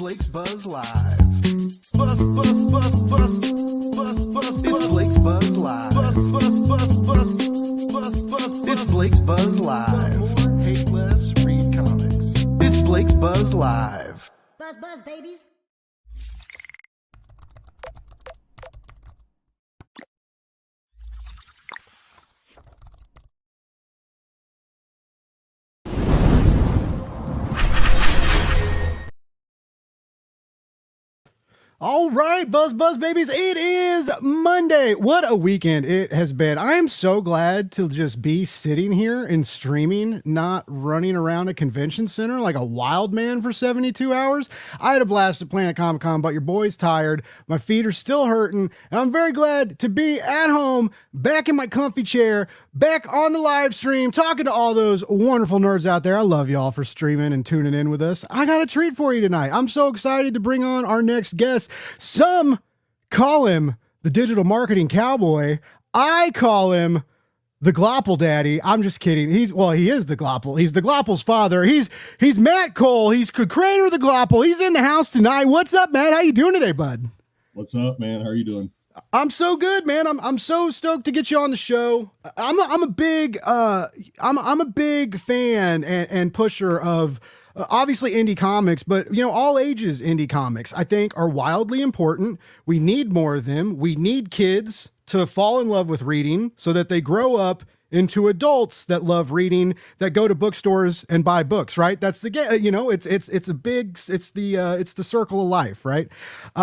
Blake's Buzz Live. Buzz, buzz, buzz, buzz, buzz, buzz. It's Blake's Buzz Live. Buzz, buzz, buzz, buzz, buzz, buzz. It's Blake's Buzz Live. More, hate less, read comics. It's Blake's Buzz Live. Buzz, buzz, babies. All right, Buzz babies, it is Monday. What a weekend it has been. I am so glad to just be sitting here and streaming, not running around a convention center like a wild man for 72 hours. I had a blast at Planet Comic Con, but your boy's tired. My feet are still hurting, and I'm very glad to be at home, back in my comfy chair, back on the live stream, talking to all those wonderful nerds out there. I love y'all for streaming and tuning in with us. I got a treat for you tonight. I'm so excited to bring on our next guest. Some call him the digital marketing cowboy. I call him the Glopple daddy. I'm just kidding. He is the Glopple. He's the Glopple's father. He's Matt Cole. He's the creator of the Glopple. He's in the house tonight. What's up, Matt? How you doing today, bud? What's up, man? How are you doing? I'm so good, man. I'm so stoked to get you on the show. I'm a big fan and pusher of obviously indie comics, but all ages indie comics I think are wildly important. We need more of them. We need kids to fall in love with reading so that they grow up into adults that love reading, that go to bookstores and buy books, right? That's the it's the circle of life, right?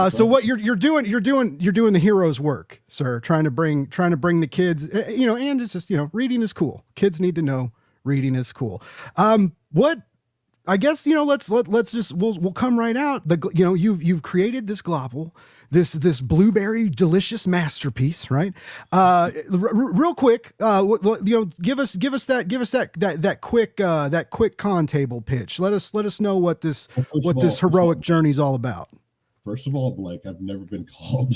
So what you're doing the hero's work, sir, trying to bring the kids, and it's just, reading is cool. Kids need to know reading is cool. I guess, we'll come right out. You've created this Glopple, this blueberry delicious masterpiece, right? Real quick, give us that quick con table pitch. Let us know what this heroic journey is all about. First of all, Blake, I've never been called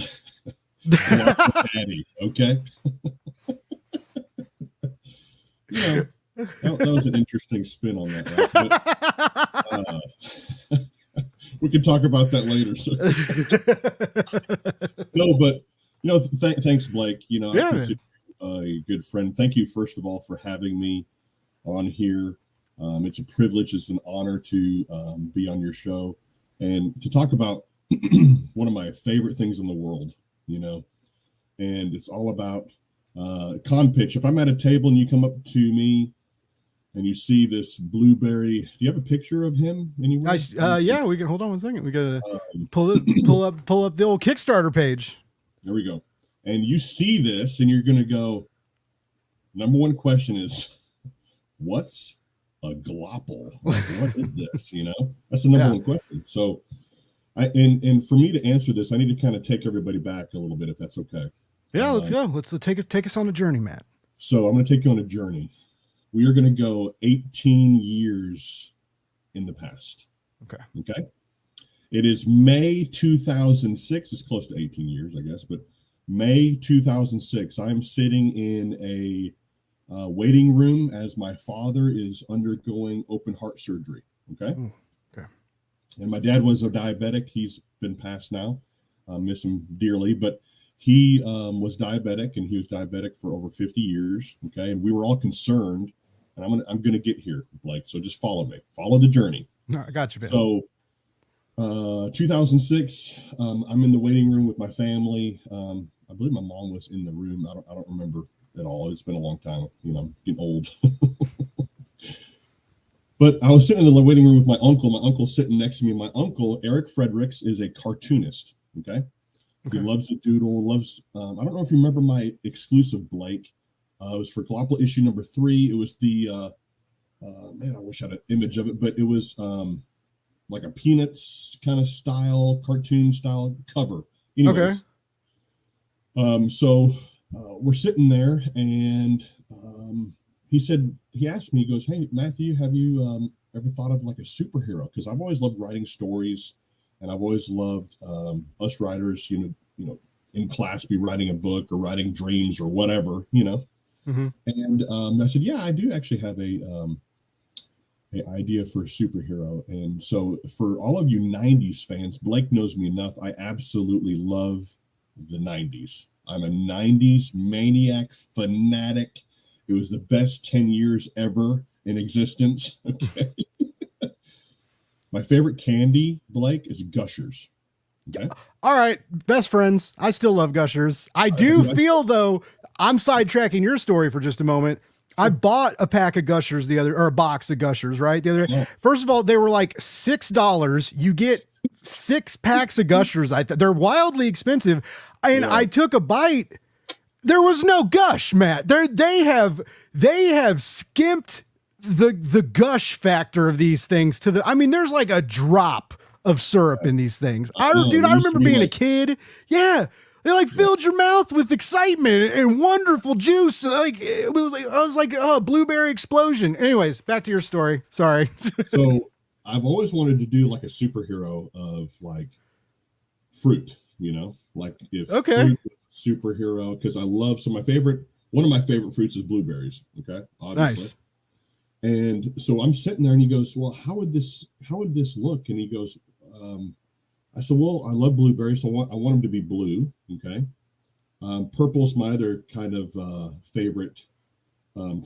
daddy. Okay. That was an interesting spin on that, right? But, we can talk about that later. So. No, but thanks, Blake. I consider you a good friend. Thank you, first of all, for having me on here. It's a privilege, it's an honor to be on your show and to talk about one of my favorite things in the world. And it's all about con pitch. If I'm at a table and you come up to me and you see this blueberry, do you have a picture of him anywhere? Yeah, we can hold on one second. We gotta pull up the old Kickstarter page. There we go. And you see this and you're gonna go, number one question is, what's a Glopple? Like, what is this? That's the number one question. So and for me to answer this, I need to kind of take everybody back a little bit, if that's okay. Yeah, let's go. Let's take us on a journey, Matt. So I'm going to take you on a journey. We are going to go 18 years in the past. Okay. It is May 2006. It's close to 18 years, I guess, but May 2006. I'm sitting in a waiting room as my father is undergoing open heart surgery. Okay. Okay. And my dad was a diabetic. He's been passed now. I miss him dearly, but he was diabetic, and he was diabetic for over 50 years. Okay. And we were all concerned, and I'm going to get here, Blake. So just follow me, follow the journey. No, I got you, man. So 2006, I'm in the waiting room with my family. I believe my mom was in the room. I don't remember at all. It's been a long time, getting old. But I was sitting in the waiting room with my uncle. My uncle's sitting next to me. My uncle, Eric Fredericks, is a cartoonist. Okay. He loves the doodle, I don't know if you remember my exclusive, Blake. It was for Glopple issue number 3. It was the, man, I wish I had an image of it, but it was like a Peanuts kind of style, cartoon style cover. Anyways, so we're sitting there, and he asked me, he goes, "Hey, Matthew, have you ever thought of like a superhero?" Because I've always loved writing stories. And I've always loved us writers, in class, be writing a book or writing dreams or whatever, Mm-hmm. And I said, yeah, I do actually have a an idea for a superhero. And so for all of you 90s fans, Blake knows me enough. I absolutely love the 90s. I'm a 90s maniac, fanatic. It was the best 10 years ever in existence. Okay. My favorite candy, Blake, is Gushers. Okay? All right, best friends. I still love Gushers. I do feel, though, I'm sidetracking your story for just a moment. I bought a pack of Gushers or a box of Gushers, right? The other day. First of all, they were like $6. You get 6 packs of Gushers. They're wildly expensive. And I took a bite. There was no gush, Matt. They have skimped the gush factor of these things there's like a drop of syrup in these things. I remember being a kid. Yeah. They like filled your mouth with excitement and wonderful juice. I was like, oh, blueberry explosion. Anyways, back to your story. Sorry. So I've always wanted to do like a superhero of like fruit, like if fruit was a superhero, because I love, one of my favorite fruits is blueberries. Okay. Obviously. Nice. And so I'm sitting there and he goes, well, how would this look? And he goes, I said, well, I love blueberries, so I want them to be blue. Okay. Purple's my other kind of favorite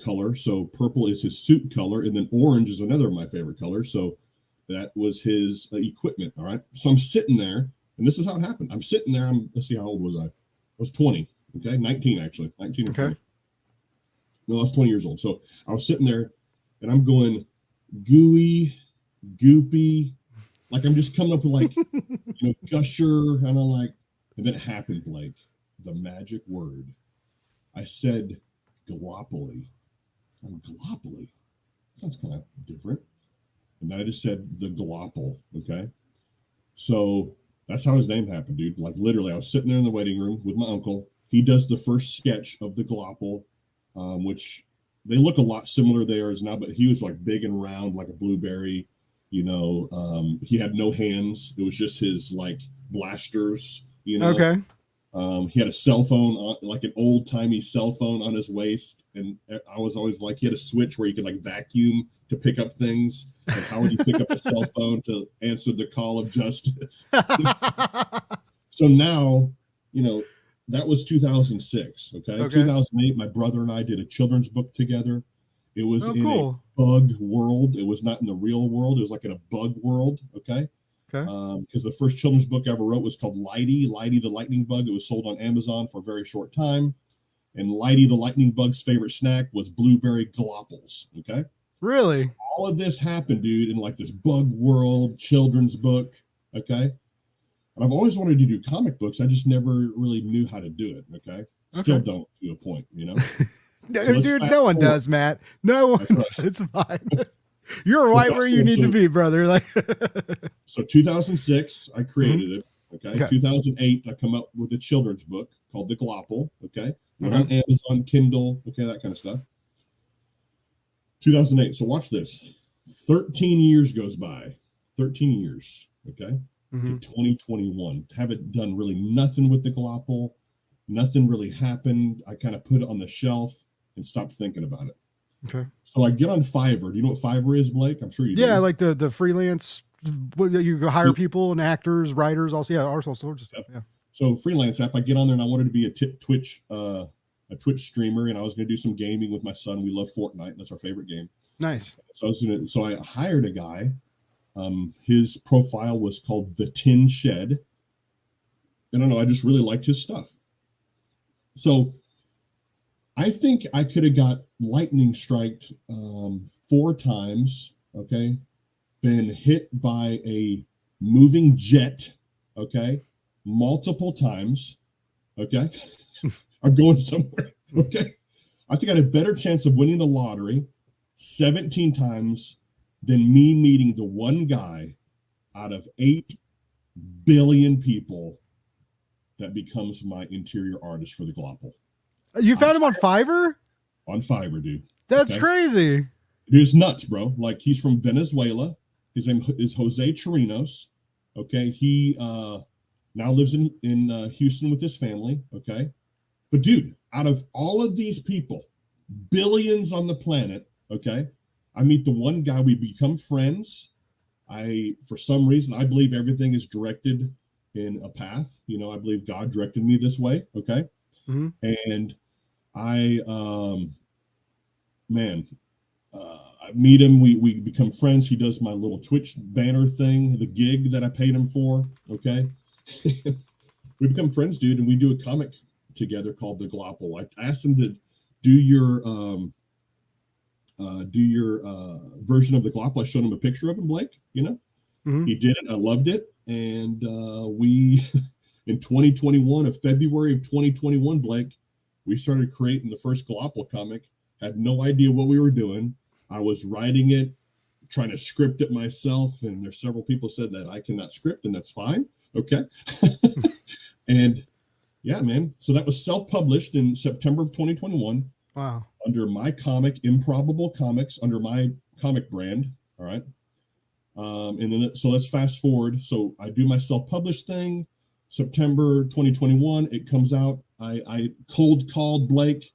color. So purple is his suit color, and then orange is another of my favorite colors. So that was his equipment. All right. So I'm sitting there, and this is how it happened. I'm sitting there. Let's see, how old was I? I was 20. Okay. 19, actually. 19 or 20. No, I was 20 years old. So I was sitting there, and I'm going gooey, goopy. Like I'm just coming up with like, gusher, and I'm like, and then it happened, Blake, the magic word. I said, Glopple. Glopple. Sounds kind of different. And then I just said the Glopple. Okay. So that's how his name happened, dude. Like literally, I was sitting there in the waiting room with my uncle. He does the first sketch of the Glopple, which they look a lot similar there as now, but he was like big and round, like a blueberry. He had no hands. It was just his like blasters, Okay. He had a cell phone on, like an old timey cell phone on his waist. And I was always like, he had a switch where you could like vacuum to pick up things. And how would you pick up a cell phone to answer the call of justice? So now, that was 2006. Okay. 2008, my brother and I did a children's book together. It was a bug world. It was not in the real world. It was like in a bug world. Okay. Because the first children's book I ever wrote was called Lighty the Lightning Bug. It was sold on Amazon for a very short time. And Lighty the Lightning Bug's favorite snack was blueberry glopples. Okay. Really? So all of this happened, dude, in like this bug world children's book. Okay. And I've always wanted to do comic books. I just never really knew how to do it. Okay. Still don't, to a point, So dude, no one does, Matt. No one. Right. It's fine. You're right where you need to be, brother. Like. So 2006, I created it. Okay. 2008, I come up with a children's book called The Glopple. Okay. On Amazon, Kindle. Okay, that kind of stuff. 2008. So watch this. 13 years goes by. 13 years. Okay. To 2021. Haven't done really nothing with The Glopple. Nothing really happened. I kind of put it on the shelf and stopped thinking about it. Okay. So I get on Fiverr. Do you know what Fiverr is, Blake? I'm sure you do. Yeah, like the freelance, you hire people and actors, writers, also. Yeah, all sorts of stuff. Yeah. So freelance app. I get on there and I wanted to be a Twitch streamer, and I was going to do some gaming with my son. We love Fortnite. That's our favorite game. Nice. So I hired a guy. His profile was called The Tin Shed. I don't know. I just really liked his stuff. So I think I could have got lightning striked 4 times, okay, been hit by a moving jet, okay, multiple times, okay. I'm going somewhere, okay. I think I had a better chance of winning the lottery 17 times than me meeting the one guy out of 8 billion people that becomes my interior artist for the Glopple. You found him on Fiverr? On Fiverr, dude. That's crazy. It's nuts, bro. Like, he's from Venezuela. His name is Jose Chirinos. Okay. He now lives in Houston with his family. Okay. But dude, out of all of these people, billions on the planet, okay, I meet the one guy, we become friends. For some reason, I believe everything is directed in a path. You know, I believe God directed me this way. Okay. Mm-hmm. And I meet him. We become friends. He does my little Twitch banner thing, the gig that I paid him for. Okay. We become friends, dude. And we do a comic together called the Glopple. I asked him to do your version of the Glopple. I showed him a picture of him, Blake, you know, He did it. I loved it. And we, in 2021, of February of 2021, Blake, we started creating the first Glopple comic. Had no idea what we were doing. I was writing it, trying to script it myself. And there's several people said that I cannot script, and that's fine. Okay. And yeah, man. So that was self-published in September of 2021. Wow. Under my comic, Improbable Comics, under my comic brand. All right. And then, so let's fast forward. So I do my self-published thing, September 2021, it comes out. I cold called Blake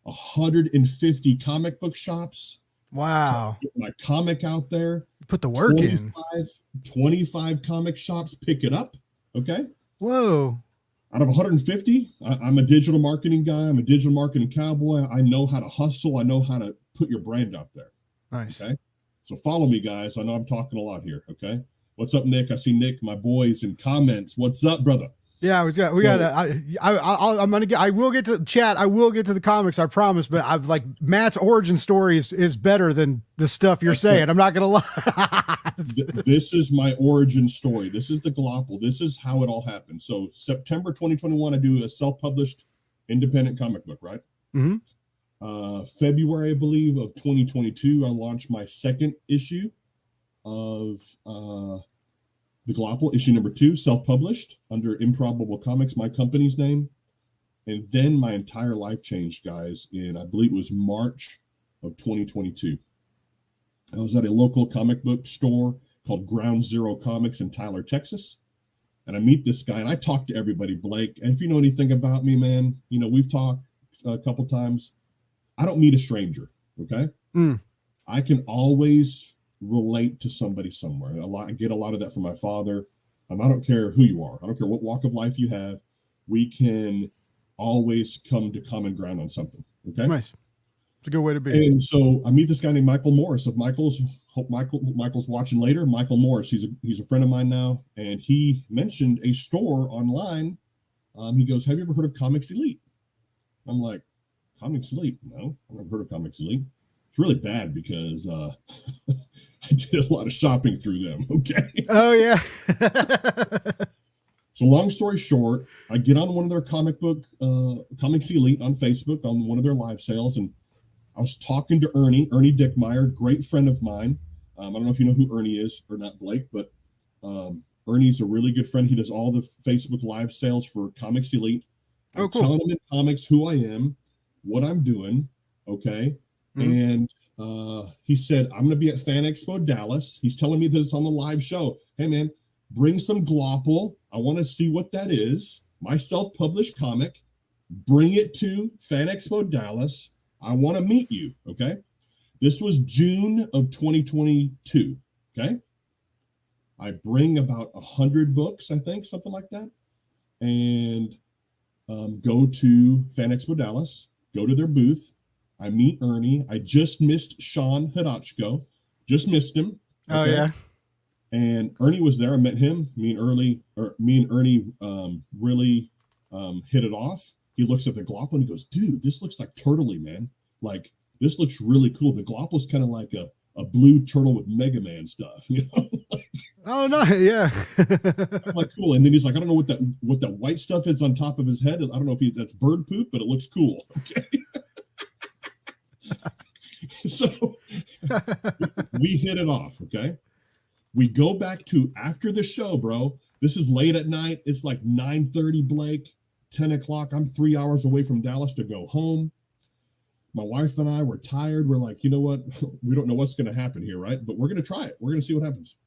150 comic book shops. Wow. Get my comic out there. Put the work 25 comic shops pick it up. Okay. Whoa. Out of 150, I'm a digital marketing guy. I'm a digital marketing cowboy. I know how to hustle. I know how to put your brand out there. Nice. Okay. So follow me, guys. I know I'm talking a lot here. Okay. What's up, Nick? I see Nick, my boys, in comments. What's up, brother? Yeah, we got. I will get to chat. I will get to the comics. I promise. But I like Matt's origin story is better than the stuff you're saying. I'm not gonna lie. This is my origin story. This is the Glopple. This is how it all happened. So September 2021, I do a self-published independent comic book, right? Mm-hmm. February, I believe, of 2022, I launched my second issue of the Glopple, issue number 2, self-published under Improbable Comics, my company's name. And then my entire life changed, guys, in, I believe it was March of 2022. I was at a local comic book store called Ground Zero Comics in Tyler, Texas. And I meet this guy, and I talk to everybody, Blake. And if you know anything about me, man, you know, we've talked a couple times. I don't meet a stranger, okay? I can always relate to somebody somewhere. I get a lot of that from my father. I don't care who you are. I don't care what walk of life you have. We can always come to common ground on something, okay? Nice. It's a good way to be. And so I meet this guy named Michael Morris. If hope Michael's watching later. Michael Morris, he's a friend of mine now, and he mentioned a store online. He goes, "Have you ever heard of Comics Elite?" I'm like, "Comics Elite? No, I've never heard of Comics Elite." It's really bad because I did a lot of shopping through them. Okay. Oh yeah. So long story short, I get on one of their Comics Elite on Facebook on one of their live sales, and I was talking to Ernie Dickmeyer, great friend of mine. I don't know if you know who Ernie is or not, Blake, but Ernie's a really good friend. He does all the Facebook live sales for Comics Elite. I'm telling him in comics who I am, what I'm doing, okay? And he said, "I'm going to be at Fan Expo Dallas." He's telling me this on the live show. "Hey, man, bring some Glopple. I want to see what that is. My self-published comic. Bring it to Fan Expo Dallas. I want to meet you." Okay. This was June of 2022. Okay. I bring about 100 books, I think, something like that, and go to Fan Expo Dallas, go to their booth. I meet Ernie. I just missed Sean Hidachko. Just missed him. Okay? Oh, yeah. And Ernie was there. I met him. Me and Ernie really hit it off. He looks at the Glopple and he goes, "Dude, this looks like turtley, man. Like, this looks really cool." The Glopple's kind of like a blue turtle with Mega Man stuff, you know? Oh, no. Yeah. I'm like, cool. And then he's like, "I don't know what that white stuff is on top of his head. I don't know if that's bird poop, but it looks cool." Okay. So we hit it off. Okay. We go back to after the show, bro. This is late at night. It's like 9:30, Blake, 10 o'clock. I'm 3 hours away from Dallas to go home. My wife and I were tired. We're like, you know what? We don't know what's going to happen here, right? But we're going to try it. We're going to see what happens.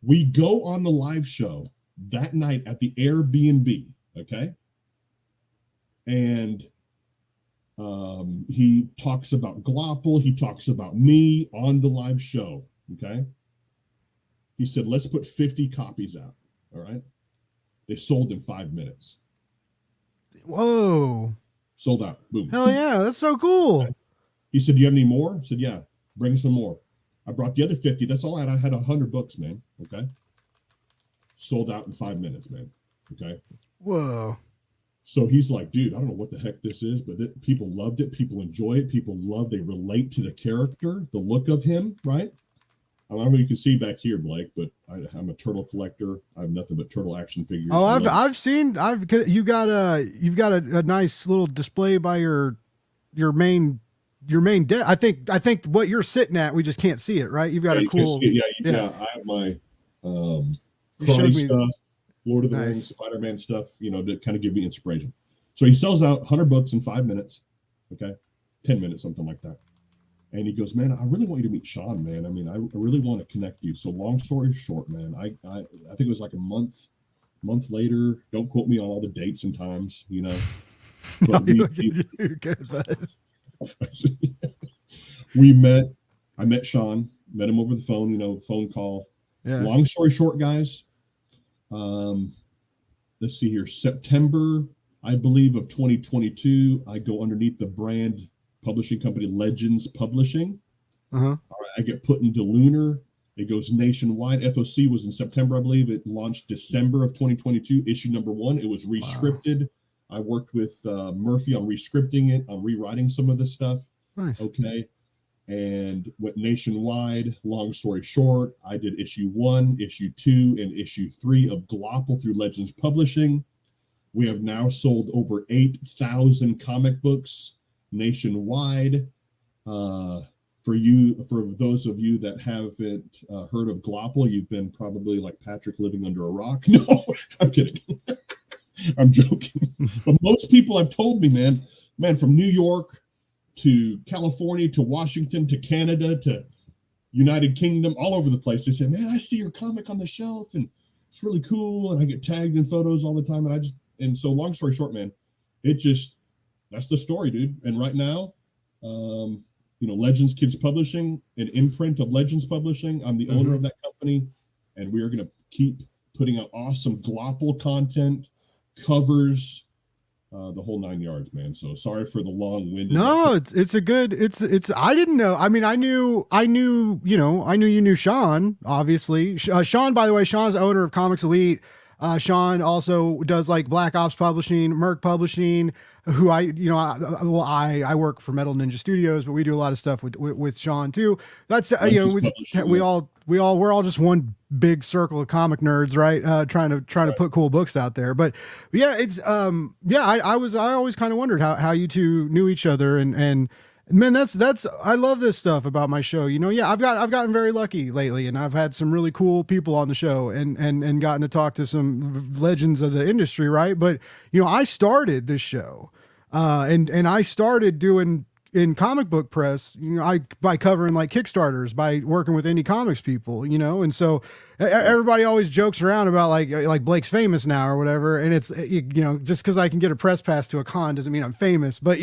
We go on the live show that night at the Airbnb. Okay. And He talks about Glopple. He talks about me on the live show. Okay. He said, let's put 50 copies out. All right. They sold in 5 minutes. Whoa. Sold out. Boom. Hell yeah. That's so cool. Okay. He said, do you have any more? I said, yeah, bring some more. I brought the other 50. That's all I had. I had 100 books, man. Okay. Sold out in 5 minutes, man. Okay. Whoa. So he's like, dude, I don't know what the heck this is, but people loved it. People enjoy it. People they relate to the character, the look of him, right? I don't know if you can see back here, Blake, but I'm a turtle collector. I have nothing but turtle action figures. Oh, I've seen, you've got a nice little display by your main deck. I think what you're sitting at, we just can't see it, right? You've got a cool. Yeah. I have my karate stuff, Lord of the Rings, Spider-Man stuff, to kind of give me inspiration. So he sells out 100 books in 5 minutes. Okay. 10 minutes, something like that. And he goes, man, I really want you to meet Sean, man. I mean, I really want to connect you. So long story short, man, I think it was like a month later. Don't quote me on all the dates and times, But you're good, bud. I met Sean, met him over the phone, phone call. Yeah. Long story short, guys, let's see here. September, I believe, of 2022, I go underneath the brand publishing company Legends Publishing. Uh-huh. I get put into Lunar. It goes nationwide. FOC was in September, I believe. It launched December of 2022, issue number 1. It was rescripted. Wow. I worked with Murphy on rescripting it, on rewriting some of the stuff. Nice. Okay. And went nationwide. Long story short, I did issue 1, issue 2, and issue 3 of Glopple through Legends Publishing. We have now sold over 8,000 comic books nationwide. For those of you that haven't heard of Glopple, you've been probably like Patrick living under a rock. No, I'm kidding. I'm joking. But most people have told me, man, from New York to California to Washington to Canada to United Kingdom, all over the place, they say, man, I see your comic on the shelf and it's really cool, and I get tagged in photos all the time, and so long story short, man, that's the story, dude. And right now, Legends Kids Publishing, an imprint of Legends Publishing. I'm the owner of that company, and we are going to keep putting out awesome Glopple content, covers, the whole 9 yards, man. So sorry for the long-winded. No, it's I didn't know. I mean, I knew you knew Sean, obviously. Sean, by the way, Sean's owner of Comics Elite. Sean also does like Black Ops Publishing, Merc Publishing, who I work for Metal Ninja Studios, but we do a lot of stuff with Sean too. That's we're all just one big circle of comic nerds, right? Trying to put cool books out there. But yeah, it's I always kind of wondered how you two knew each other, and man, that's I love this stuff about my show. I've gotten very lucky lately, and I've had some really cool people on the show, and gotten to talk to some legends of the industry, right? But I started this show, and I started doing in comic book press, by covering like Kickstarters, by working with indie comics people, and so everybody always jokes around about like Blake's famous now or whatever, and it's just because I can get a press pass to a con doesn't mean I'm famous, but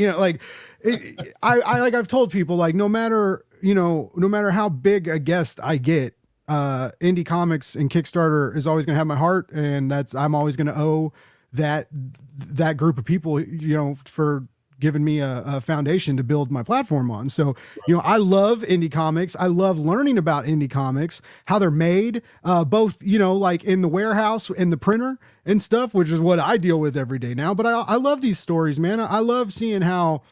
I've told people, like, no matter how big a guest I get, indie comics and Kickstarter is always going to have my heart, and I'm always going to owe that group of people for given me a foundation to build my platform on. So, I love indie comics. I love learning about indie comics, how they're made, both, like in the warehouse and the printer and stuff, which is what I deal with every day now. But I love these stories, man. I love seeing how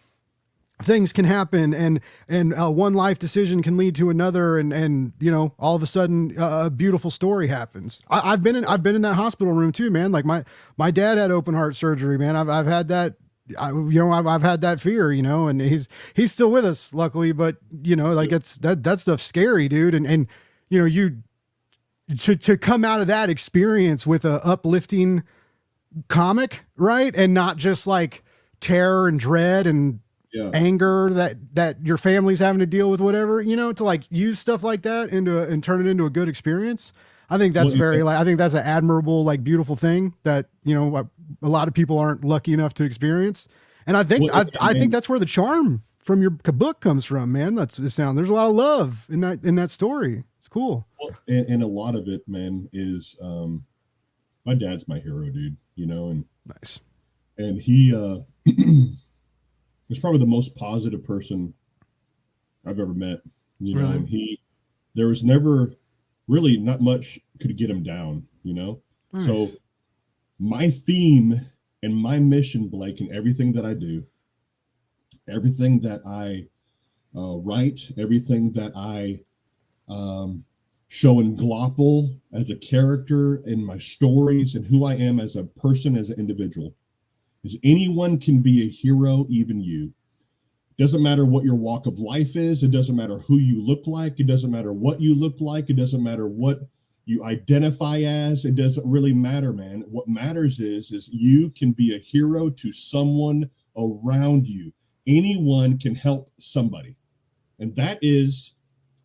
things can happen, and one life decision can lead to another, and all of a sudden a beautiful story happens. I've been in that hospital room too, man. Like my dad had open heart surgery, man. I've had that. I've had that fear, and he's still with us, luckily, but like it's that stuff's scary, dude. And to come out of that experience with a uplifting comic, right? And not just like terror and dread and anger that your family's having to deal with, whatever, to like use stuff like that and turn it into a good experience. I think that's I think that's an admirable, like, beautiful thing that, a lot of people aren't lucky enough to experience. And I think Well, I think that's where the charm from your book comes from, man. That's the sound. There's a lot of love in that story. It's cool. Well, and a lot of it, man, is my dad's my hero, dude. You know, and Nice. And he is probably the most positive person I've ever met. You know, Really? and there was never really not much could get him down. You know, Nice. so my theme and my mission, Blake, and everything that I do, everything that I write, everything that I show in Glopple as a character in my stories and who I am as a person, as an individual, is anyone can be a hero, even you. Doesn't matter what your walk of life is. It doesn't matter who you look like. It doesn't matter what you look like. It doesn't matter what you identify as. It doesn't really matter, man. What matters is you can be a hero to someone around you. Anyone can help somebody. And that is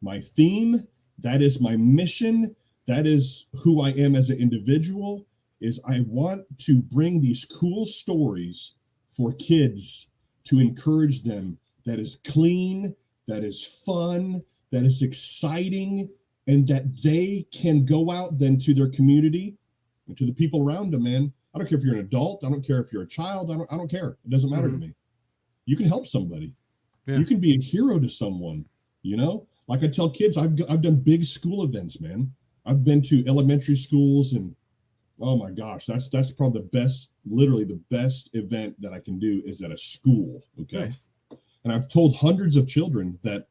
my theme. That is my mission. That is who I am as an individual, is I want to bring these cool stories for kids to encourage them. That is clean, that is fun, that is exciting, and that they can go out then to their community and to the people around them, man. I don't care if you're an adult. I don't care if you're a child. I don't care. It doesn't matter to me. You can help somebody. Yeah. You can be a hero to someone, you know? Like I tell kids, I've done big school events, man. I've been to elementary schools, and oh my gosh, that's probably the best, literally the best event that I can do is at a school, okay? Nice. And I've told hundreds of children that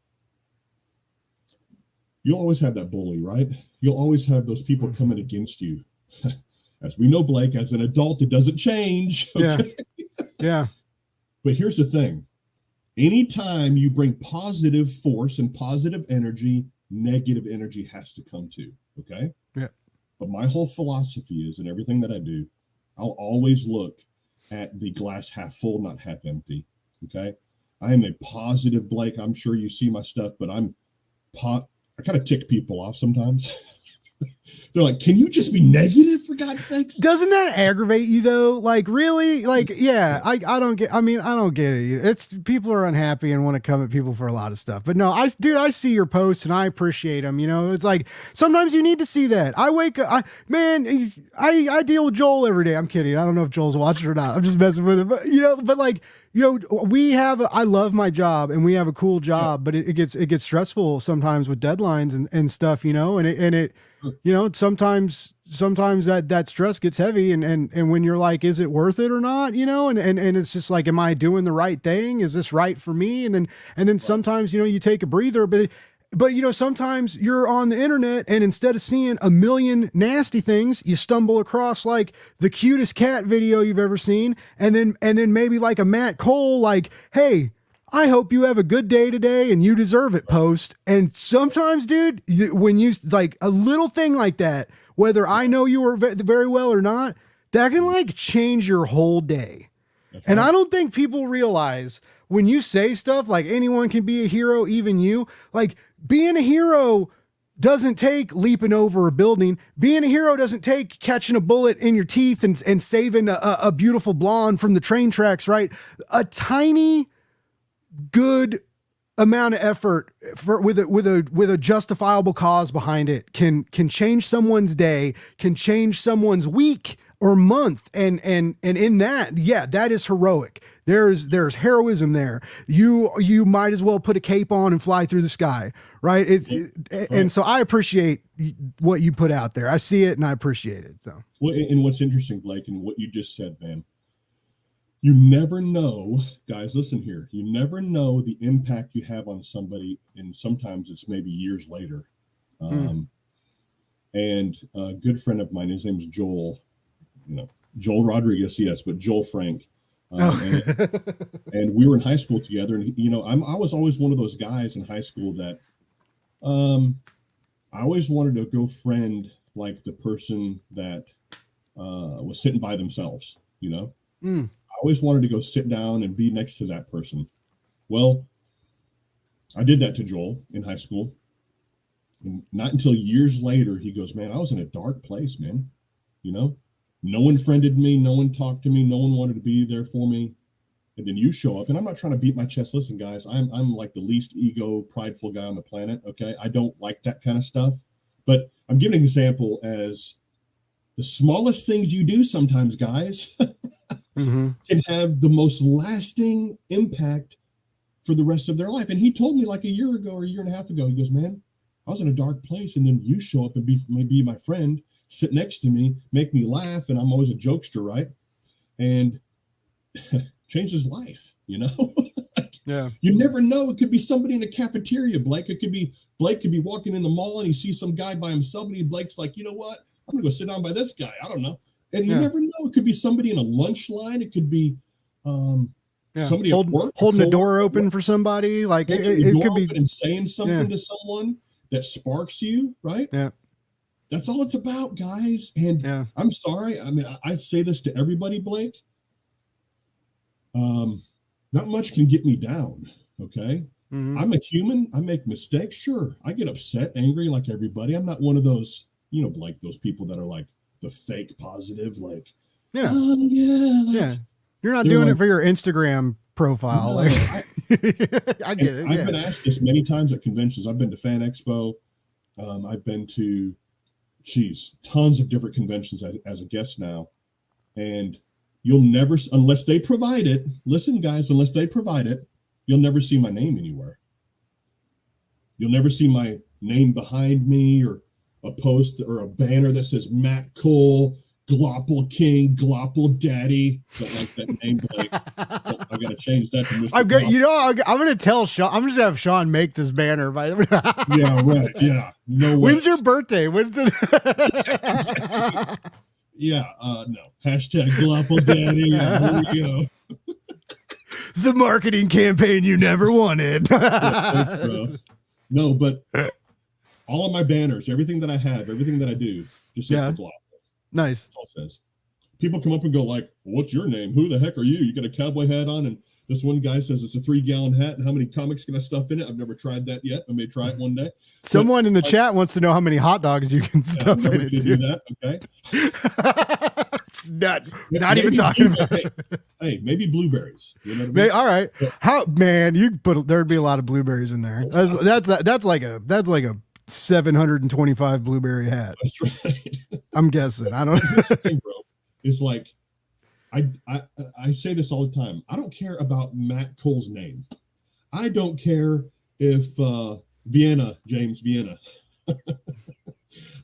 you'll always have that bully, right? You'll always have those people coming against you. As we know, Blake, as an adult, it doesn't change. Okay? Yeah. But here's the thing. Anytime you bring positive force and positive energy, negative energy has to come too, okay? Yeah. But my whole philosophy is, in everything that I do, I'll always look at the glass half full, not half empty, okay? I am a positive Blake. I'm sure you see my stuff, but I kind of tick people off sometimes. They're like, can you just be negative, for God's sakes? Doesn't that aggravate you though? Like, really? Like, yeah, I don't get it. It's people are unhappy and want to come at people for a lot of stuff. But no, I see your posts and I appreciate them. You know, it's like, sometimes you need to see that. I deal with Joel every day. I'm kidding. I don't know if Joel's watching or not. I'm just messing with him, but I love my job and we have a cool job, but it gets stressful sometimes with deadlines and stuff, you know, and it you know, sometimes that stress gets heavy and when you're like, is it worth it or not? You know, and it's just like, am I doing the right thing? Is this right for me? And then sometimes, you know, you take a breather, but you know, sometimes you're on the internet and instead of seeing a million nasty things, you stumble across like the cutest cat video you've ever seen. And then maybe like a Matt Cole, like, hey, I hope you have a good day today and you deserve it post. And sometimes, dude, when you like a little thing like that, whether I know you were very well or not, that can like change your whole day. That's and right. I don't think people realize when you say stuff like anyone can be a hero, even you, like being a hero doesn't take leaping over a building. Being a hero doesn't take catching a bullet in your teeth and saving a beautiful blonde from the train tracks, right? A tiny good amount of effort with a justifiable cause behind it can change someone's day, can change someone's week or month. And in that, yeah, that is heroic. There's heroism there. You might as well put a cape on and fly through the sky, right? And so I appreciate what you put out there. I see it and I appreciate it. So, well, and what's interesting, Blake, and what you just said, man, you never know, guys, listen here. You never know the impact you have on somebody, and sometimes it's maybe years later. And a good friend of mine, his name's Joel, you know, Joel Rodriguez, yes, but Joel Frank. And we were in high school together. And, you know, I was always one of those guys in high school that I always wanted to go friend like the person that was sitting by themselves, you know? I always wanted to go sit down and be next to that person. Well, I did that to Joel in high school. And not until years later, he goes, man, I was in a dark place, man. You know, no one friended me. No one talked to me. No one wanted to be there for me. and then you show up, and I'm not trying to beat my chest. Listen, guys, I'm like the least ego prideful guy on the planet. Okay. I don't like that kind of stuff, but I'm giving an example as the smallest things you do sometimes, guys, can have the most lasting impact for the rest of their life. And he told me like a year ago or a year and a half ago, he goes, man, I was in a dark place, and then you show up and be my friend, sit next to me, make me laugh, and I'm always a jokester, right? And changed his life, you know? Yeah. You never know. It could be somebody in a cafeteria, Blake. Blake could be walking in the mall and he sees some guy by himself, and Blake's like, you know what? I'm gonna go sit down by this guy. I don't know. And you never know. It could be somebody in a lunch line. It could be somebody holding the door open for somebody. Like it could be and saying something to someone that sparks you, right? Yeah. That's all it's about, guys. And I'm sorry. I mean, I say this to everybody, Blake. Not much can get me down. Okay. I'm a human. I make mistakes. Sure. I get upset, angry like everybody. I'm not one of those, you know, Blake, those people that are like the fake positive, like, yeah. Oh, yeah. Like, You're not doing it for your Instagram profile. No, like I get it. I've been asked this many times at conventions. I've been to Fan Expo. I've been to, tons of different conventions as a guest now. And you'll never, unless they provide it, listen, guys, unless they provide it, you'll never see my name anywhere. You'll never see my name behind me or a post or a banner that says Matt Cole, Glopple King, Glopple Daddy. Don't like that name, Blake. I got to change that to Mr. I'm going to tell Sean. I'm just going to have Sean make this banner. Yeah, right. Yeah. No way. When's your birthday? When's it? Yeah. No. Hashtag Glopple Daddy. Yeah, here we go. The marketing campaign you never wanted. Yeah, thanks, bro. No, but all of my banners, everything that I have, everything that I do, just says the Glopple. Nice. That's all it says. People come up and go like, well, what's your name? Who the heck are you? You got a cowboy hat on, and this one guy says it's a 3-gallon hat, and how many comics can I stuff in it? I've never tried that yet. I may try it one day. Someone in the chat wants to know how many hot dogs you can stuff in it. Do that, okay? not even talking about hey, maybe blueberries. You know what I mean? All right. How, man, there'd be a lot of blueberries in there. That's like a 725 blueberry hat. That's right. I'm guessing. I don't know. Here's the thing, bro. It's like I say this all the time. I don't care about Matt Cole's name. I don't care if James Vienna.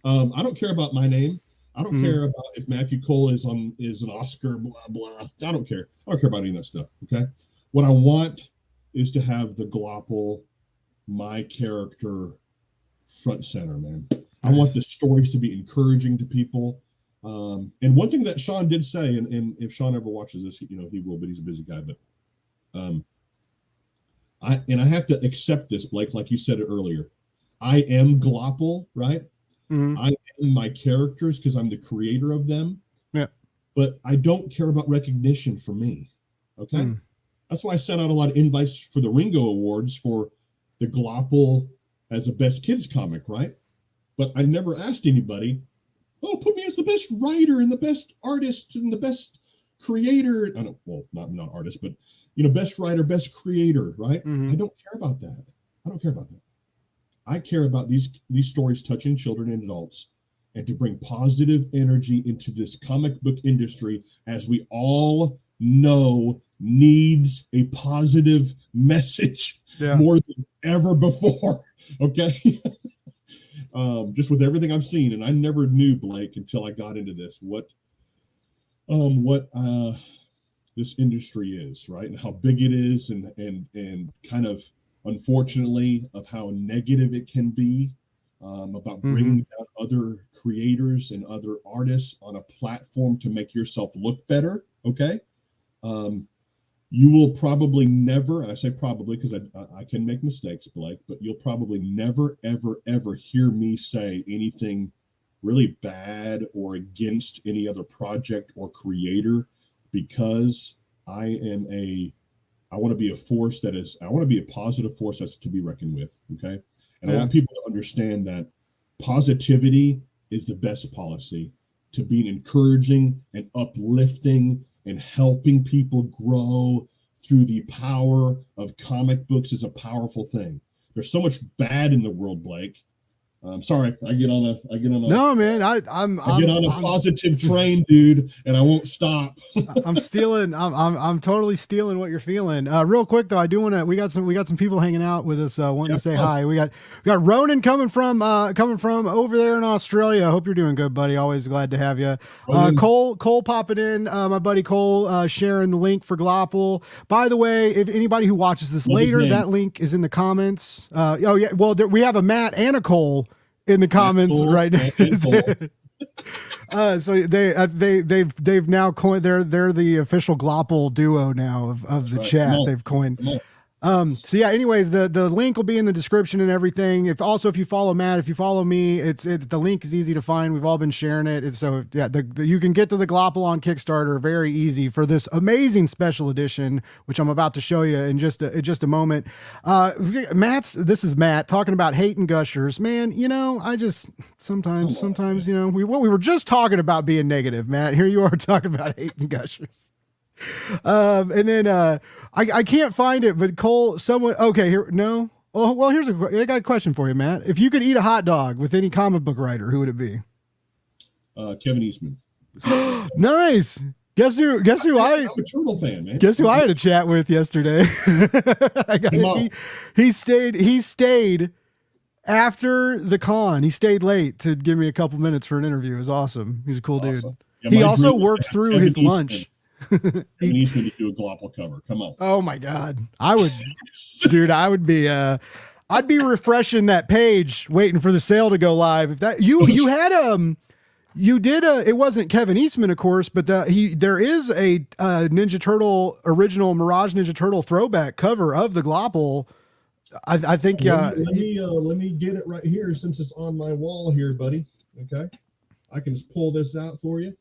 I don't care about my name. I don't care about if Matthew Cole is an Oscar, blah, blah. I don't care. I don't care about any of that stuff. Okay. What I want is to have the Glopple, my character, front and center, man. Nice. I want the stories to be encouraging to people. And one thing that Sean did say, and if Sean ever watches this, you know, he will, but he's a busy guy, but I have to accept this, Blake, like you said it earlier. I am Glopple, right? I am my characters because I'm the creator of them. Yeah. But I don't care about recognition for me. Okay. That's why I sent out a lot of invites for the Ringo Awards for the Glopple as a best kids comic, right? But I never asked anybody, oh, put me as the best writer and the best artist and the best creator. I don't, well, not artist, but you know, best writer, best creator, right? I don't care about that. I don't care about that. I care about these stories touching children and adults, and to bring positive energy into this comic book industry, as we all know needs a positive message more than ever before. Okay. Just with everything I've seen, and I never knew, Blake, until I got into this, what this industry is, right? And how big it is, and kind of, unfortunately, of how negative it can be, about bringing down other creators and other artists on a platform to make yourself look better. Okay. You will probably never, and I say probably because I can make mistakes, Blake, but you'll probably never, ever, ever hear me say anything really bad or against any other project or creator, because I want to be a force I want to be a positive force that's to be reckoned with. Okay. And I want people to understand that positivity is the best policy to being encouraging and uplifting and helping people grow through the power of comic books is a powerful thing. There's so much bad in the world, Blake. I'm sorry, I get on a no, man. I'm get on a positive train, dude, and I won't stop. I'm totally stealing what you're feeling. Real quick though, I do want to. We got some people hanging out with us, wanting to say hi. We got Ronan coming from over there in Australia. I hope you're doing good, buddy. Always glad to have you. Cole popping in. My buddy Cole sharing the link for Glopple. By the way, if anybody who watches this later, that link is in the comments. Oh yeah, well we have a Matt and a Cole in the comments right now. So they've now coined, they're the official Glopple duo now of the chat. They've coined. So yeah, anyways, the link will be in the description and everything. If you follow Matt, if you follow me, it's the link is easy to find. We've all been sharing it. So yeah, you can get to the Glopple on Kickstarter very easy for this amazing special edition, which I'm about to show you in just a moment. This is Matt talking about hating gushers, man. You know, I just sometimes, you know, we were just talking about being negative, Matt. Here you are talking about hating gushers. And then I can't find it, but Cole, here, no. Oh, well, I got a question for you, Matt. If you could eat a hot dog with any comic book writer, who would it be? Kevin Eastman. Nice. Guess who I'm a Turtle fan, man. Guess who I had a chat with yesterday? He stayed after the con. He stayed late to give me a couple minutes for an interview. It was awesome. He's a cool dude. Yeah, he also worked through his lunch. Kevin Eastman to do a Glopple cover. Come on. Oh my God. I would, dude, I'd be refreshing that page waiting for the sale to go live. If that it wasn't Kevin Eastman, of course, but there is a Ninja Turtle original Mirage Ninja Turtle throwback cover of the Glopple. I think, let me get it right here since it's on my wall here, buddy. Okay. I can just pull this out for you.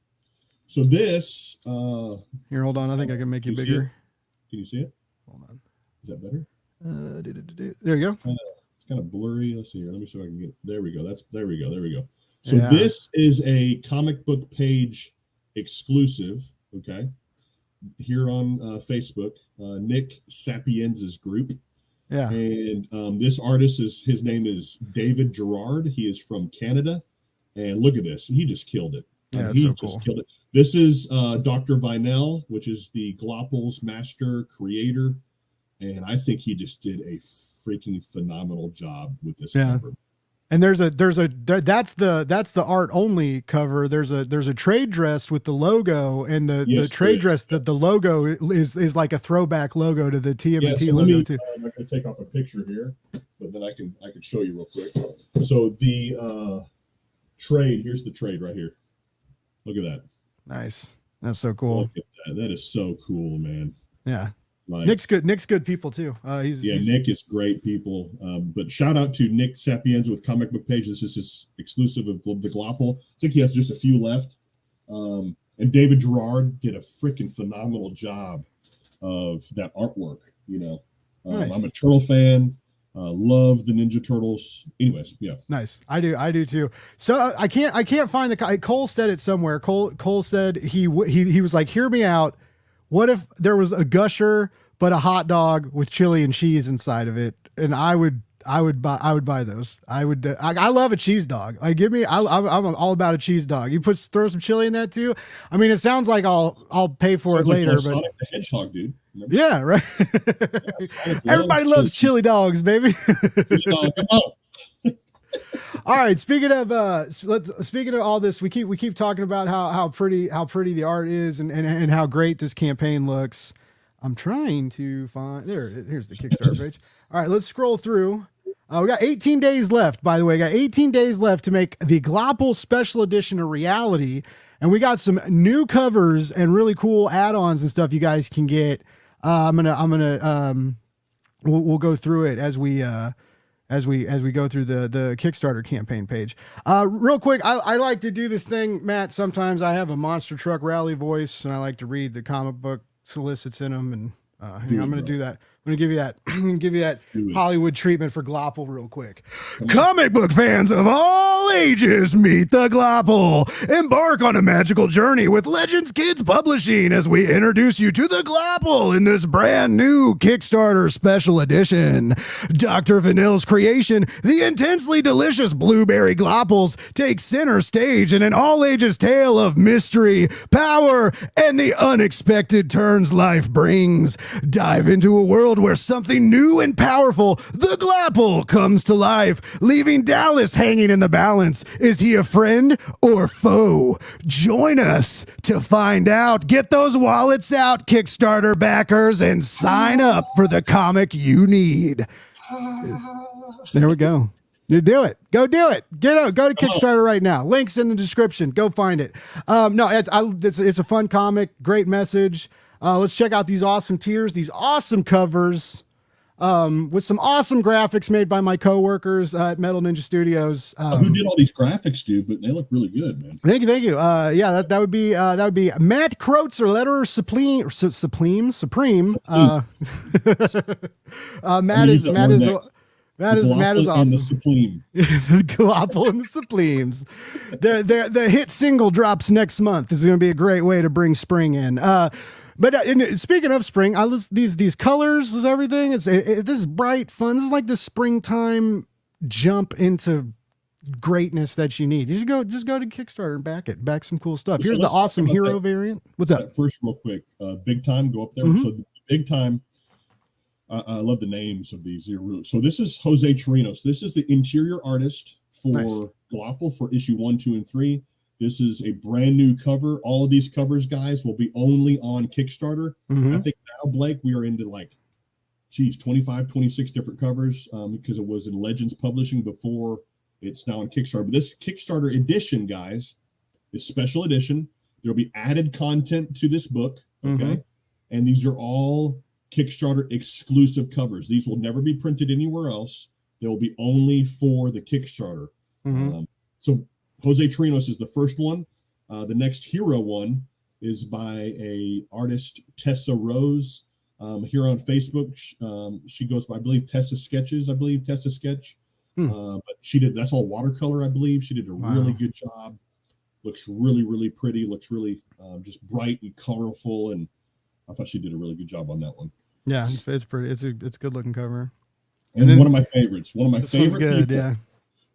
So this here, hold on. I think I can make you bigger. Can you see it? Hold on. Is that better? There you go. It's kind of blurry. Let's see here. Let me see if I can get it. There we go. There we go. So this is a comic book page exclusive. Okay. Here on Facebook, Nick Sapienza's group. Yeah. And this artist his name is David Gerard. He is from Canada. And look at this. He just killed it. Yeah, he so just cool. killed it. This is Dr. Vinell, which is the Glopple's master creator, and I think he just did a freaking phenomenal job with this cover. And that's the art only cover. There's a trade dress with the logo, and the trade dress that the logo is like a throwback logo to the TMNT logo too. I'm not going to take off a picture here, but then I can show you real quick. So the trade, here's the trade right here. Look at that. Nice. That's so cool. Look at that. That is so cool, man. Yeah. Nick's good people too. Nick is great people. But shout out to Nick Sapienza with Comic Book Page. This is his exclusive of the Glopple. I think he has just a few left. And David Gerard did a freaking phenomenal job of that artwork. You know, nice. I'm a Turtle fan. Love the Ninja Turtles. Anyways, yeah. Nice. I do too. So I can't find Cole said it somewhere. Cole said he was like, hear me out. What if there was a gusher but a hot dog with chili and cheese inside of it? And I would buy those. I love a cheese dog. Like I'm all about a cheese dog. You throw some chili in that too. I mean, it sounds like I'll pay for it later. But Sonic the Hedgehog, dude. Remember? Yeah, right. Everybody loves chili dogs, baby. Chili dog, come on. All right. Speaking of all this, we keep talking about how pretty the art is and how great this campaign looks. I'm trying to find here's the Kickstarter page. All right, let's scroll through. We got 18 days left, by the way. Got 18 days left to make the Glopple Special Edition a reality. And we got some new covers and really cool add-ons and stuff you guys can get. We'll go through it as we go through the Kickstarter campaign page. Real quick, I like to do this thing, Matt. Sometimes I have a monster truck rally voice and I like to read the comic book solicits in them, and I'm going to do that. I'm gonna give you that. I'm gonna give you that Do it. Hollywood treatment for Glopple real quick. Comic book fans of all ages, meet the Glopple. Embark on a magical journey with Legends Kids Publishing as we introduce you to the Glopple in this brand new Kickstarter Special Edition. Dr. Vanille's creation, the intensely delicious blueberry Glopples, takes center stage in an all-ages tale of mystery, power, and the unexpected turns life brings. Dive into a world where something new and powerful, the Glopple, comes to life, leaving Dallas hanging in the balance. Is he a friend or foe? Join us to find out. Get those wallets out, Kickstarter backers, and sign up for the comic you need. There we go. You do it. Go do it. Go to Kickstarter right now. Links in the description. Go find it. No, it's a fun comic. Great message. Let's check out these awesome tiers, these awesome covers, with some awesome graphics made by my coworkers at Metal Ninja Studios. Who did all these graphics, dude? But they look really good, man. Thank you. Yeah, that would be Matt Kreutzer, letterer Supreme. Matt is awesome. And the Supreme. The Glopple and the Supremes. The hit single drops next month. This is going to be a great way to bring spring in. But speaking of spring, these colors, is everything. This is bright, fun. This is like the springtime jump into greatness that you need. You should just go to Kickstarter and back some cool stuff. Here's the awesome hero variant. What's up? First, real quick, big time. Go up there. So the big time. I love the names of these. So this is Jose Chirinos. This is the interior artist for Glopple for issue 1, 2, and 3. This is a brand new cover. All of these covers, guys, will be only on Kickstarter. I think now, Blake, we are into 25, 26 different covers because it was in Legends Publishing before. It's now on Kickstarter. But this Kickstarter edition, guys, is special edition. There'll be added content to this book, okay? And these are all Kickstarter exclusive covers. These will never be printed anywhere else. They will be only for the Kickstarter. So Jose Chirinos is the first one. The next hero one is by a artist, Tessa Rose, here on Facebook. She goes by, I believe, Tessa Sketch. But that's all watercolor, I believe. She did a really good job. Looks really, really pretty. Looks really just bright and colorful. And I thought she did a really good job on that one. Yeah, it's pretty. It's a good looking cover. And then one of my favorites. One of my favorite good, people. yeah.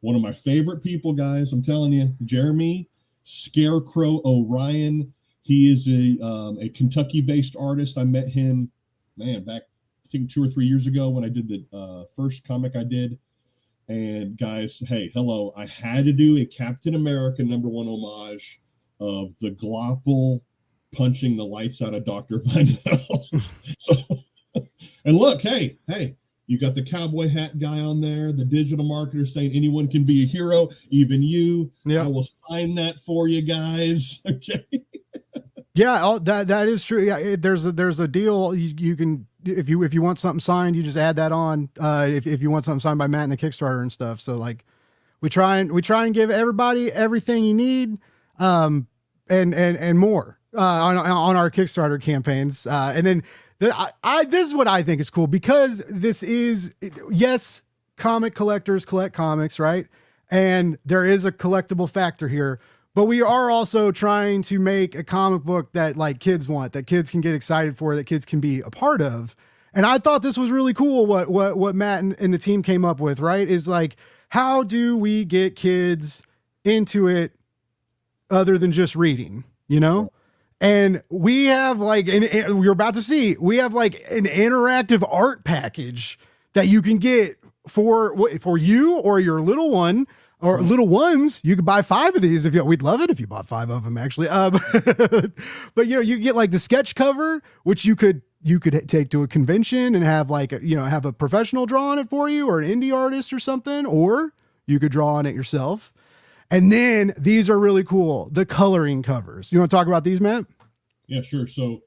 One of my favorite people, guys. I'm telling you, Jeremy Scarecrow Orion. He is a Kentucky-based artist. I met him, back I think 2 or 3 years ago when I did the first comic I did. And guys, hey, hello! I had to do a Captain America #1 homage of the Glopple punching the lights out of Dr. Vinell. So, and look, hey, you got the cowboy hat guy on there, the digital marketer saying anyone can be a hero, even you. I will sign that for you guys. Okay. Yeah, that is true. Yeah, there's a deal you can, if you want something signed, you just add that on. If you want something signed by Matt in the Kickstarter and stuff. So we try and give everybody everything you need, and more on our Kickstarter campaigns. And then this is what I think is cool, because this is, yes, comic collectors collect comics, right? And there is a collectible factor here, but we are also trying to make a comic book that kids want, that kids can get excited for, that kids can be a part of. And I thought this was really cool. What Matt and the team came up with, right? Is how do we get kids into it other than just reading, And we have and we're about to see, we have an interactive art package that you can get for you or your little one or little ones. You could buy 5 of these we'd love it if you bought 5 of them, actually. But you get the sketch cover, which you could take to a convention and have have a professional draw on it for you, or an indie artist or something, or you could draw on it yourself. And then these are really cool, the coloring covers. You want to talk about these, Matt? Yeah, sure. So,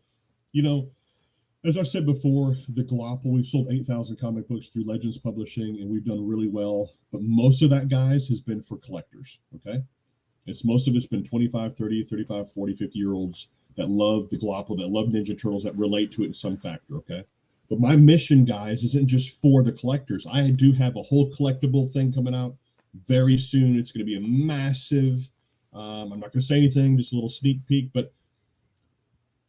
as I've said before, the Glopple, we've sold 8,000 comic books through Legends Publishing, and we've done really well. But most of that, guys, has been for collectors, okay? Most of it's been 25, 30, 35, 40, 50-year-olds that love the Glopple, that love Ninja Turtles, that relate to it in some factor, okay? But my mission, guys, isn't just for the collectors. I do have a whole collectible thing coming out very soon. It's going to be a massive, I'm not going to say anything, just a little sneak peek, but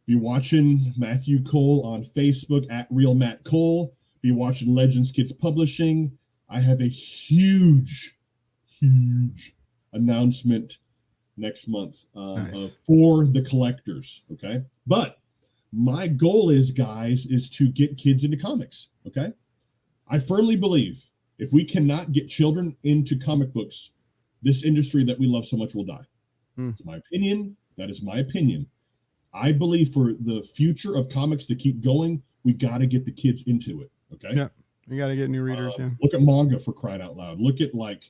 be watching Matthew Cole on Facebook at Real Matt Cole. Be watching Legends Kids Publishing. I have a huge announcement next month for the collectors. Okay. But my goal is, guys, is to get kids into comics. Okay. I firmly believe if we cannot get children into comic books, this industry that we love so much will die. It's my opinion. That is my opinion. I believe for the future of comics to keep going, we got to get the kids into it. Okay. Yeah. You got to get new readers. Look at manga, for crying out loud. Look at like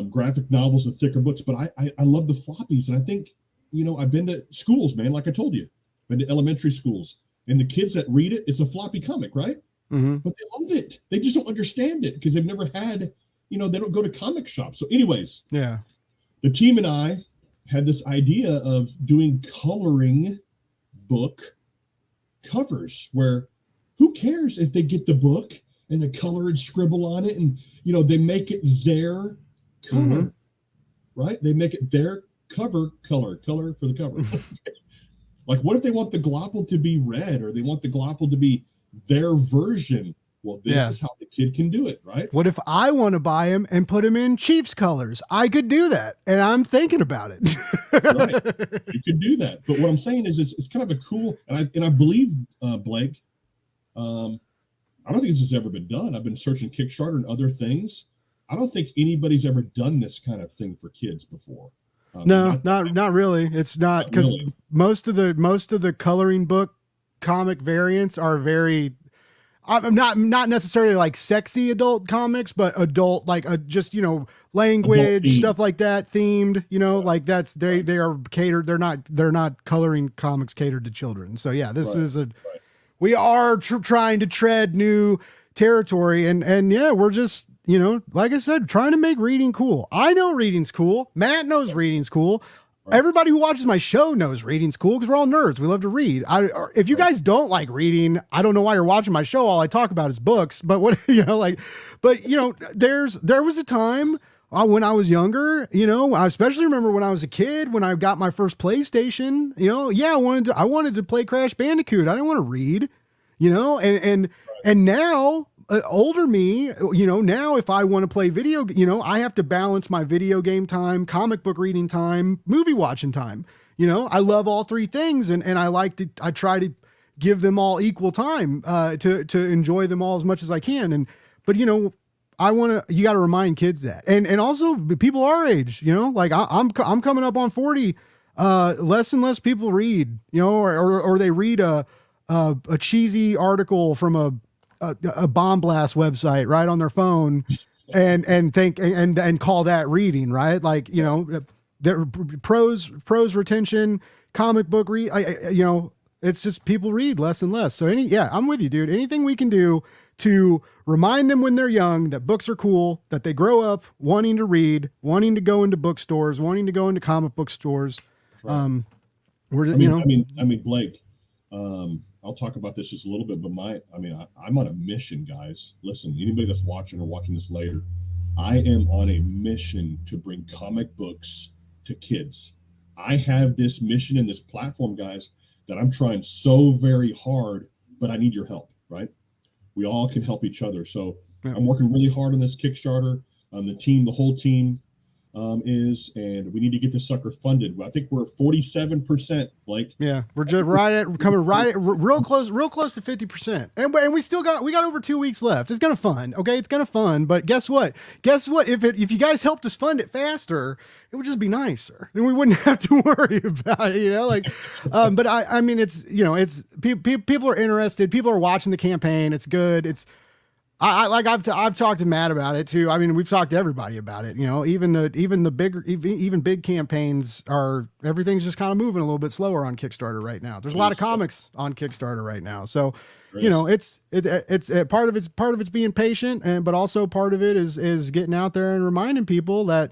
graphic novels and thicker books. But I love the floppies. And I think, I've been to schools, man, like I told you, been to elementary schools, and the kids that read it, it's a floppy comic, right? Mm-hmm. But they love it. They just don't understand it because they've never had, they don't go to comic shops. So anyways, yeah, the team and I had this idea of doing coloring book covers where who cares if they get the book and they color and scribble on it and, they make it their color, right? They make it their color for the cover. Like, what if they want the Glopple to be red or they want the Glopple to be their version? Well, this is how the kid can do it, right? What if I want to buy him and put him in Chiefs colors? I could do that, and I'm thinking about it. That's right. You could do that. But what I'm saying is it's kind of a cool, and I believe, Blake, I don't think this has ever been done. I've been searching Kickstarter and other things. I don't think anybody's ever done this kind of thing for kids before. No, not really. It's not, because really. most of the coloring book comic variants are very, I'm not necessarily like sexy adult comics, but adult, like just, language, stuff like that, themed, like that's, they are catered. They're not coloring comics catered to children. So yeah, this is we are trying to tread new territory, and yeah, we're just, like I said, trying to make reading cool. I know reading's cool. Matt knows reading's cool. Everybody who watches my show knows reading's cool because we're all nerds. We love to read. If you guys don't like reading, I don't know why you're watching my show. All I talk about is books. But there was a time when I was younger, I especially remember when I was a kid, when I got my first PlayStation, I wanted to play Crash Bandicoot. I didn't want to read, and now, older me, now if I want to play video, I have to balance my video game time, comic book reading time, movie watching time. I love all three things, and I try to give them all equal time to enjoy them all as much as I can. But you got to remind kids that, and also people our age, like I'm coming up on 40, less and less people read, or they read a cheesy article from a bomb blast website right on their phone and think and call that reading, right? Like, the prose retention, comic book it's just people read less and less. So I'm with you, dude. Anything we can do to remind them when they're young that books are cool, that they grow up wanting to read, wanting to go into bookstores, wanting to go into comic book stores. Right. Blake, I'll talk about this just a little bit, but I'm on a mission, guys. Listen, anybody that's watching or watching this later, I am on a mission to bring comic books to kids. I have this mission and this platform, guys, that I'm trying so very hard, but I need your help, right? We all can help each other. So I'm working really hard on this Kickstarter. The whole team is, and we need to get this sucker funded. I think we're 47%, Blake. Yeah, we're just real close to 50%. And we got over 2 weeks left. It's gonna fun. Okay, it's gonna fun. But guess what? If you guys helped us fund it faster, it would just be nicer. Then we wouldn't have to worry about it. But it's people are interested. People are watching the campaign. It's good. I've talked to Matt about it too. I mean, we've talked to everybody about it. Even big campaigns everything's just kind of moving a little bit slower on Kickstarter right now. There's a lot of comics on Kickstarter right now, so it's part of it's being patient, but also part of it is getting out there and reminding people that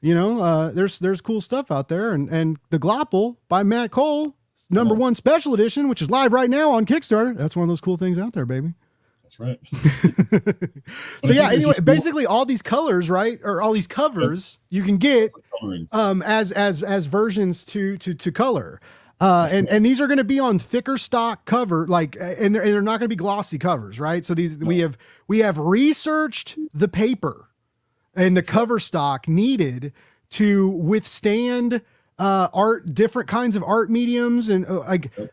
there's cool stuff out there, and the Glopple by Matt Cole #1 special edition, which is live right now on Kickstarter. That's one of those cool things out there, baby. That's right. So yeah, anyway, basically all these colors, right? Or all these covers you can get as versions to color. And these are going to be on thicker stock cover, like, and they're not going to be glossy covers, right? So we have researched the paper and the cover stock needed to withstand different kinds of art mediums, and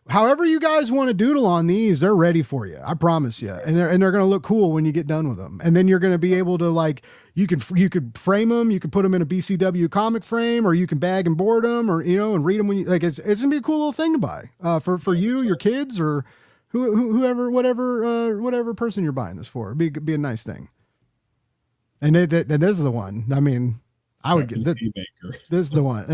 however you guys want to doodle on these, they're ready for you. I promise you. And they're going to look cool when you get done with them. And then you're going to be able to you could frame them, you could put them in a BCW comic frame, or you can bag and board them, or, and read them when you it's going to be a cool little thing to buy, for you, your kids, or whoever, whatever person you're buying this for. It'd be a nice thing. And this is the one. I mean, I would get this. This is the one.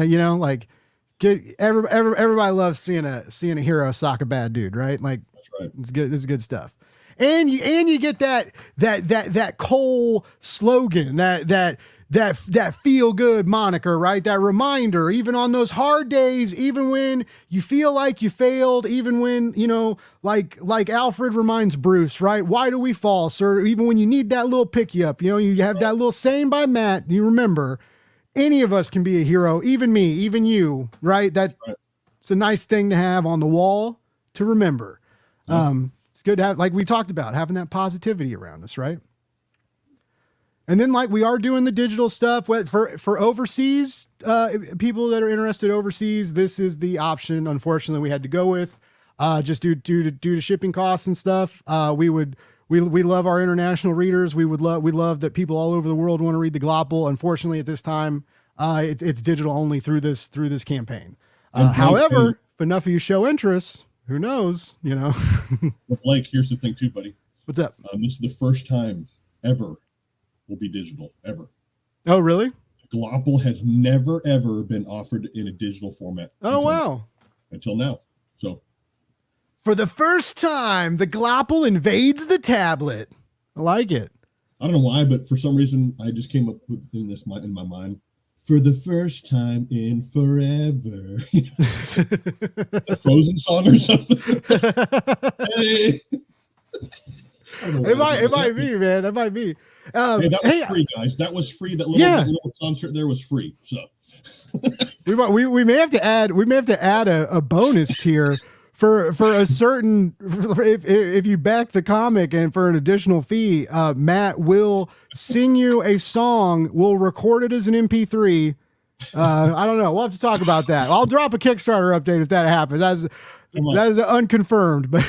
Everybody loves seeing a hero sock a bad dude, right? Like, that's right. It's good. It's good stuff. And you get that Cole slogan, that feel good moniker, right? That reminder, even on those hard days, even when you feel like you failed, even when, like Alfred reminds Bruce, right? Why do we fall, sir? Even when you need that little pick you up, you have that little saying by Matt, you remember, any of us can be a hero, even me, even you, right? That's right. It's a nice thing to have on the wall to remember. It's good to have, like we talked about, having that positivity around us, right? And then, we are doing the digital stuff for overseas people that are interested overseas. This is the option, unfortunately, we had to go with, just due to shipping costs and stuff. We love our international readers. We love that people all over the world want to read the Glopple. Unfortunately, at this time, it's digital only through this campaign. However, if enough of you show interest, who knows? But Blake, here's the thing too, buddy. What's up? This is the first time ever will be digital ever. Oh, really? Glopple has never ever been offered in a digital format. Until now. So. For the first time, the Glopple invades the tablet. I like it. I don't know why, but for some reason, I just came up with in my mind. For the first time in forever. A Frozen song or something. Hey. It might be, man. It might be. Hey, that was free, guys. That was free. That little concert there was free. So we may have to add a bonus tier. For a certain, if you back the comic and for an additional fee, Matt will sing you a song. We'll record it as an MP3. I don't know. We'll have to talk about that. I'll drop a Kickstarter update if that happens. That is unconfirmed, but.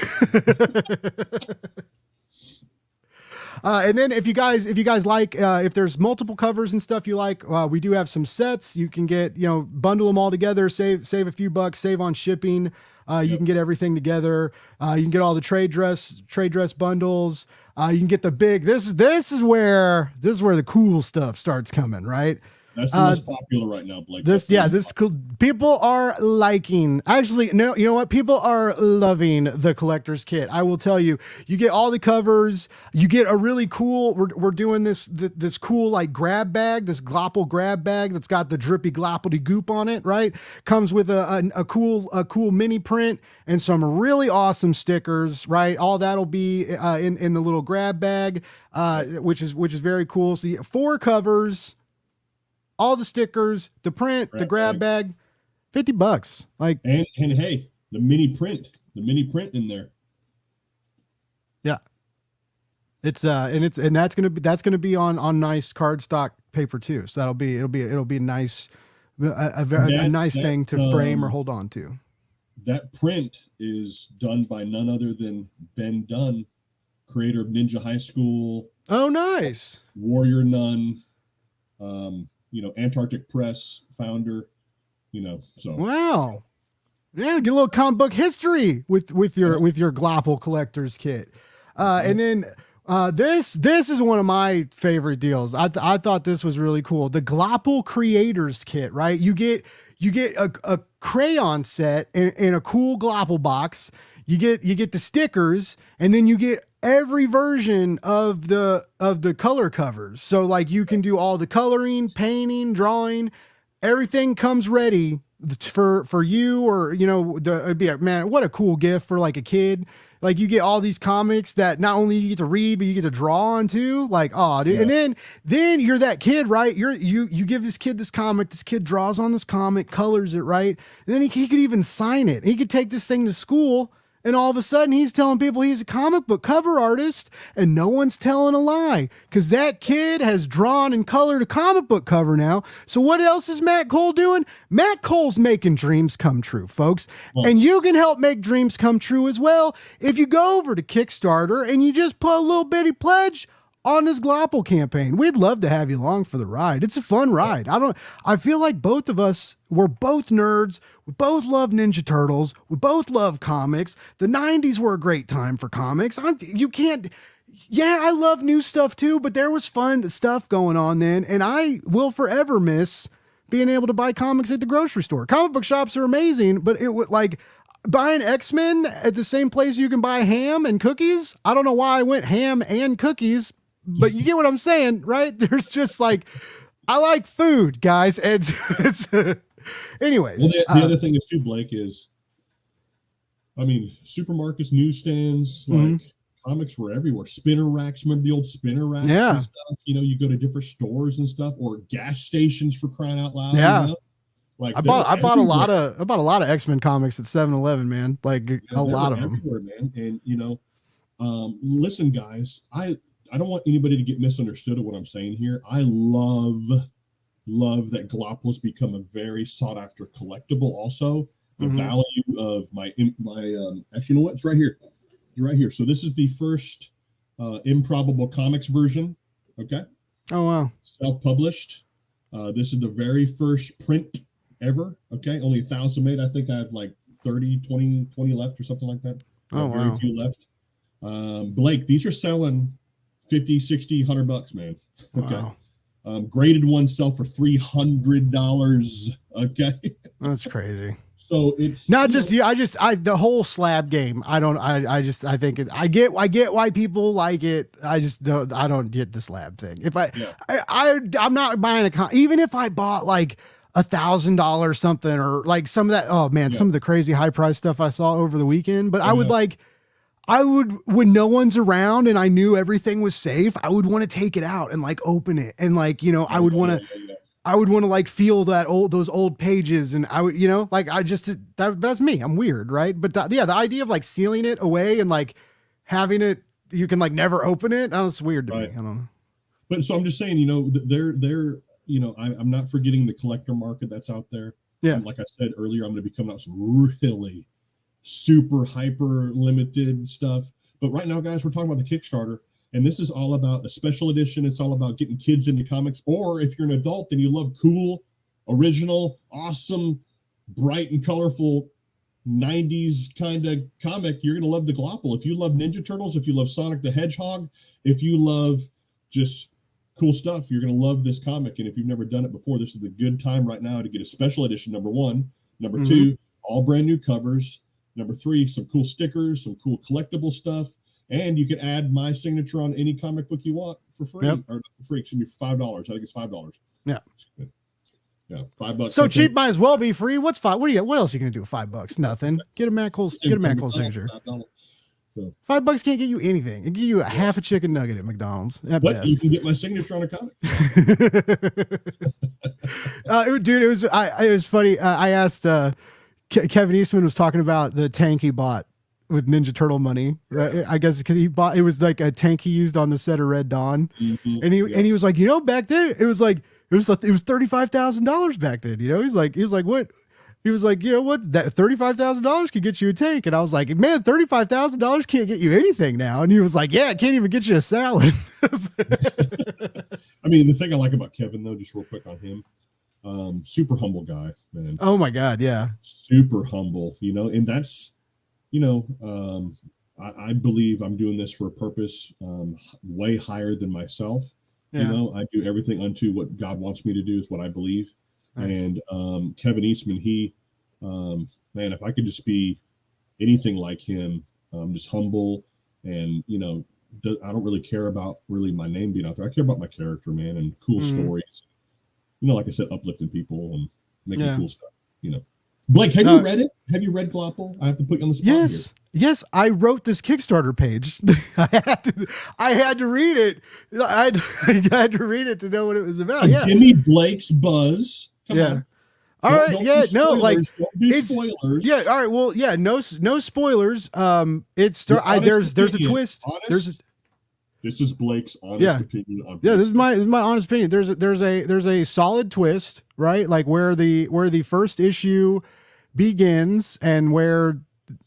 And then if you guys like, if there's multiple covers and stuff you like, we do have some sets. You can get, bundle them all together, save a few bucks, save on shipping. You can get everything together. You can get all the trade dress bundles. You can get the big, this is where the cool stuff starts coming, right? That's the most popular right now, Blake. This cool. People are liking. Actually, no. You know what? People are loving the collector's kit. I will tell you. You get all the covers. You get a really cool. We're doing this cool grab bag. This Glopple grab bag that's got the drippy Gloppledy goop on it. Right. Comes with a cool mini print and some really awesome stickers. Right. All that'll be in the little grab bag, which is very cool. So you get 4 covers. All the stickers, the print, the grab bag, $50. And hey, the mini print in there. Yeah. It's that's gonna be on nice cardstock paper too. So it'll be nice, a nice thing to frame or hold on to. That print is done by none other than Ben Dunn, creator of Ninja High School. Oh, nice. Warrior Nun. Antarctic Press founder, so. Wow. Yeah. Get a little comic book history with your Glopple collector's kit. And then, this is one of my favorite deals. I thought this was really cool. The Glopple creators kit, right? You get a crayon set in a cool Glopple box. You get the stickers, and then you get every version of the color covers. So you can do all the coloring, painting, drawing, everything comes ready for you, or it'd be man, what a cool gift for like a kid. Like you get all these comics that not only you get to read, but you get to draw on too. Like, oh, dude. Yeah. And then you're that kid, right? You give this kid this comic, this kid draws on this comic, colors it, right? And then he could even sign it. He could take this thing to school, and all of a sudden he's telling people he's a comic book cover artist, and no one's telling a lie because that kid has drawn and colored a comic book cover now. So what else is Matt Cole doing? Matt Cole's making dreams come true, folks. Well, and you can help make dreams come true as well if you go over to Kickstarter and you just put a little bitty pledge on this Glopple campaign. We'd love to have you along for the ride. It's a fun ride. I feel like both of us, we're both nerds. We both love Ninja Turtles. We both love comics. The 90s were a great time for comics. I love new stuff too, but there was fun stuff going on then. And I will forever miss being able to buy comics at the grocery store. Comic book shops are amazing, but it would like buying X-Men at the same place you can buy ham and cookies. I don't know why I went ham and cookies, but you get what I'm saying, right? There's just like, I like food, guys. And it's anyways. Well, the other thing is too, Blake, is, I mean, supermarkets, newsstands, like comics were everywhere. Spinner racks. Remember the old spinner racks and stuff? You go to different stores and stuff, or gas stations, for crying out loud. Yeah. Like I bought a lot of X-Men comics at 7-Eleven, man. Like a lot of them. Man. And listen, guys, I don't want anybody to get misunderstood of what I'm saying here. I love that Glopple's become a very sought after collectible. Also, the value of my actually, you know what? It's right here. It's right here. So this is the first Improbable Comics version. Okay. Oh wow. Self-published. This is the very first print ever. Okay. Only 1,000 made. I think I have like 20 left or something like that. Oh, very wow. few left. Blake, these are selling $50, $60, $100, man. Okay. Wow. Graded ones sell for $300. Okay. That's crazy. So it's not just you. The whole slab game. I think I get why people like it. I don't get the slab thing. If I'm not buying even if I bought like $1,000 something, or like some of that, oh man, some of the crazy high price stuff I saw over the weekend, but I would, when no one's around and I knew everything was safe, I would want to take it out and like open it. And like, I would want to like feel those old pages. And I would, that's me. I'm weird. Right. But the idea of like sealing it away and like having it, you can like never open it. That's weird to me. I don't know. But so I'm just saying, I'm not forgetting the collector market that's out there. Yeah. And like I said earlier, I'm going to be coming out some really super hyper limited stuff. But right now, guys, we're talking about the Kickstarter, and this is all about a special edition. It's all about getting kids into comics. Or if you're an adult and you love cool, original, awesome, bright and colorful 90s kind of comic, you're going to love the Glopple. If you love Ninja Turtles, if you love Sonic the Hedgehog, if you love just cool stuff, you're going to love this comic. And if you've never done it before, this is the good time right now to get a special edition, number one. Number two, all brand new covers. Number three, some cool stickers, some cool collectible stuff. And you can add my signature on any comic book you want for free. Or not for free, excuse me, for $5. I think it's $5. Yeah. Yeah, $5. So cheap might as well be free. What's $5? What else are you gonna do with $5? Nothing. Get a Matt Cole signature. So $5 can't get you anything. It can get you a half a chicken nugget at McDonald's. At but best. You can get my signature on a comic. Dude, it was funny. I asked Kevin Eastman was talking about the tank he bought with Ninja Turtle money. Right? I guess because it was like a tank he used on the set of Red Dawn, and he was like, back then it was $35,000 back then. He was like, what? He was like, what? That $35,000 could get you a tank, and I was like, man, $35,000 can't get you anything now. And he was like, yeah, it can't even get you a salad. I mean, the thing I like about Kevin, though, just real quick on him. Super humble guy, man. Oh my God. Yeah. Super humble, and that's, I believe I'm doing this for a purpose, way higher than myself. Yeah. I do everything unto what God wants me to do is what I believe. Nice. And, Kevin Eastman, he, man, if I could just be anything like him, just humble and, I don't really care about really my name being out there. I care about my character, man, and cool stories. Like I said, uplifting people and making cool stuff, Blake, have you read it? Have you read Glopple? I have to put you on the spot here. Yes, I wrote this Kickstarter page. I had to read it. I had to read it to know what it was about. So give me Blake's buzz. Come on. All right. Don't yeah. No. Like. Don't do spoilers. Yeah. All right. Well. Yeah. No spoilers. There's a twist. This is Blake's honest opinion. This is my honest opinion. There's a solid twist, right? Like where the first issue begins and where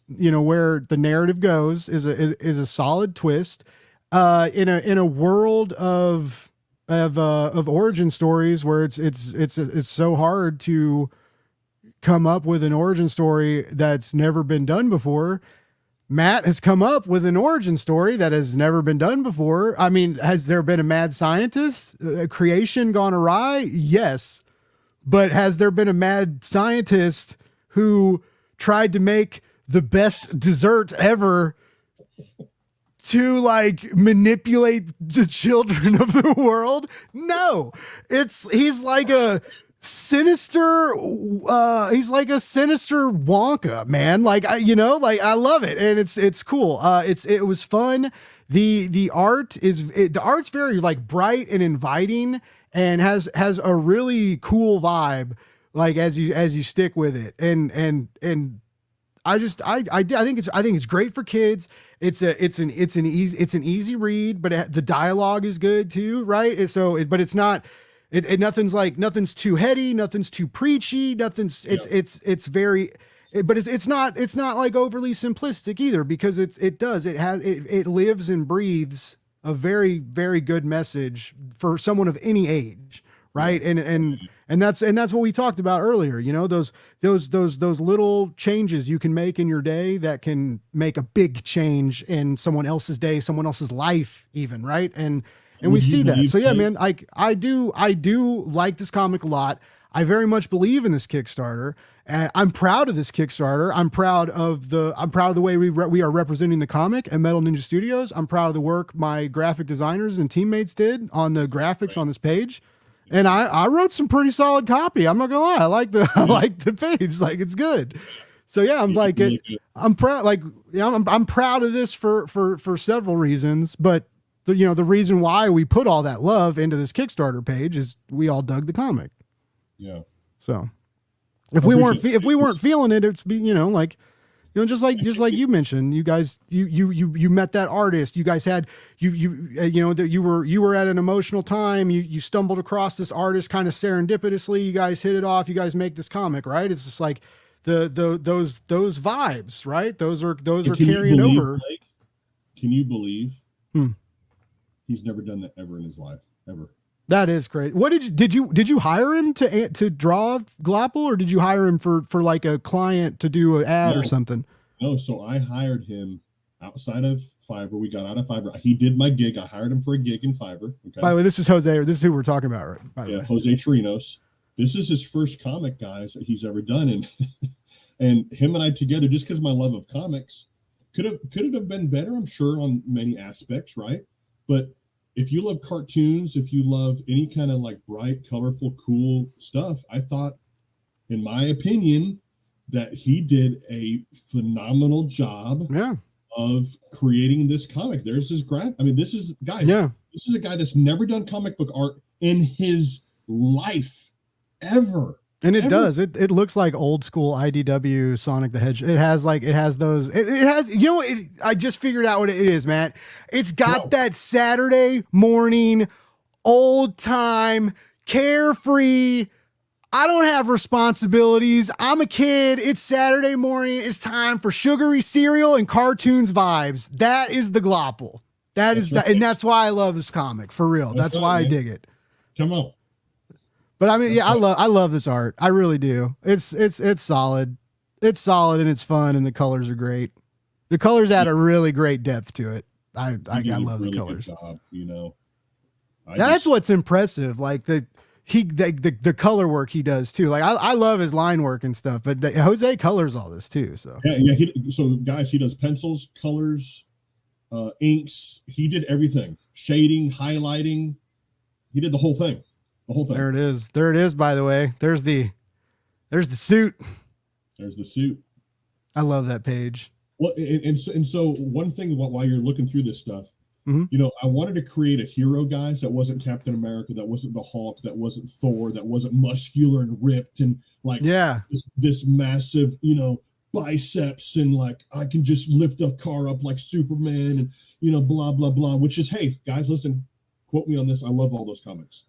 the narrative goes is a solid twist. In a world of origin stories where it's so hard to come up with an origin story that's never been done before. Matt has come up with an origin story that has never been done before. I mean, has there been a mad scientist? Creation gone awry? Yes. But has there been a mad scientist who tried to make the best dessert ever to like manipulate the children of the world? No. He's like a sinister Wonka, man. Like I love it, and it's cool. It was fun. The art's very like bright and inviting, and has a really cool vibe. Like as you stick with it, and I think it's great for kids. It's an easy read, but the dialogue is good too, right? But it's not. Nothing's too heady, nothing's too preachy, it's not like overly simplistic either, because it lives and breathes a very, very good message for someone of any age. Right. And that's what we talked about earlier, those little changes you can make in your day that can make a big change in someone else's day, someone else's life even. Right. And we see that. So yeah, man, I do like this comic a lot. I very much believe in this Kickstarter, and I'm proud of this Kickstarter. I'm proud of the way we are representing the comic at Metal Ninja Studios. I'm proud of the work my graphic designers and teammates did on the graphics on this page. And I wrote some pretty solid copy. I'm not gonna lie. I like the page. Like, it's good. So yeah, I'm proud. Like, I'm proud of this for several reasons, but the reason why we put all that love into this Kickstarter page is we all dug the comic. Yeah. So if we weren't feeling it, it's just like you mentioned, you guys, you met that artist. You guys had, you were at an emotional time. You stumbled across this artist kind of serendipitously. You guys hit it off. You guys make this comic, right? It's just like those vibes, right? Those are carrying over. Blake, can you believe? He's never done that ever in his life, ever. That is great. What did you hire him to draw Glopple, or did you hire him for like a client to do an ad or something? No. So I hired him outside of Fiverr. We got out of Fiverr. He did my gig. I hired him for a gig in Fiverr. Okay. By the way, this is Jose. This is who we're talking about, right? By the way. Jose Chirinos. This is his first comic, guys, that he's ever done, and him and I together, just because my love of comics, could it have been better? I'm sure on many aspects, right? But if you love cartoons, if you love any kind of like bright, colorful, cool stuff, I thought, in my opinion, that he did a phenomenal job of creating this comic. There's his this is a guy that's never done comic book art in his life ever. And it does. It looks like old school IDW Sonic the Hedgehog. It has those. I just figured out what it is, Matt. It's got that Saturday morning, old time, carefree. I don't have responsibilities. I'm a kid. It's Saturday morning. It's time for sugary cereal and cartoons vibes. That is the Glopple. And that's why I love this comic, for real. That's why I dig it. Come on. But I mean, I love this art. I really do. It's solid. It's solid and it's fun, and the colors are great. The colors add a really great depth to it. I love the colors. Good job, That's what's impressive. Like the color work he does too. Like I love his line work and stuff, but Jose colors all this too. So so guys, he does pencils, colors, inks. He did everything. Shading, highlighting. He did the whole thing. The whole thing. There it is. By the way, there's the suit. There's the suit. I love that page. Well, and so one thing while you're looking through this stuff, Mm-hmm. you know, I wanted to create a hero, guys, that wasn't Captain America, that wasn't the Hulk, that wasn't Thor, that wasn't muscular and ripped and like this massive, you know, biceps and like I can just lift a car up like Superman and, you know, blah, blah, blah, which is, hey, guys, listen, quote me on this. I love all those comics.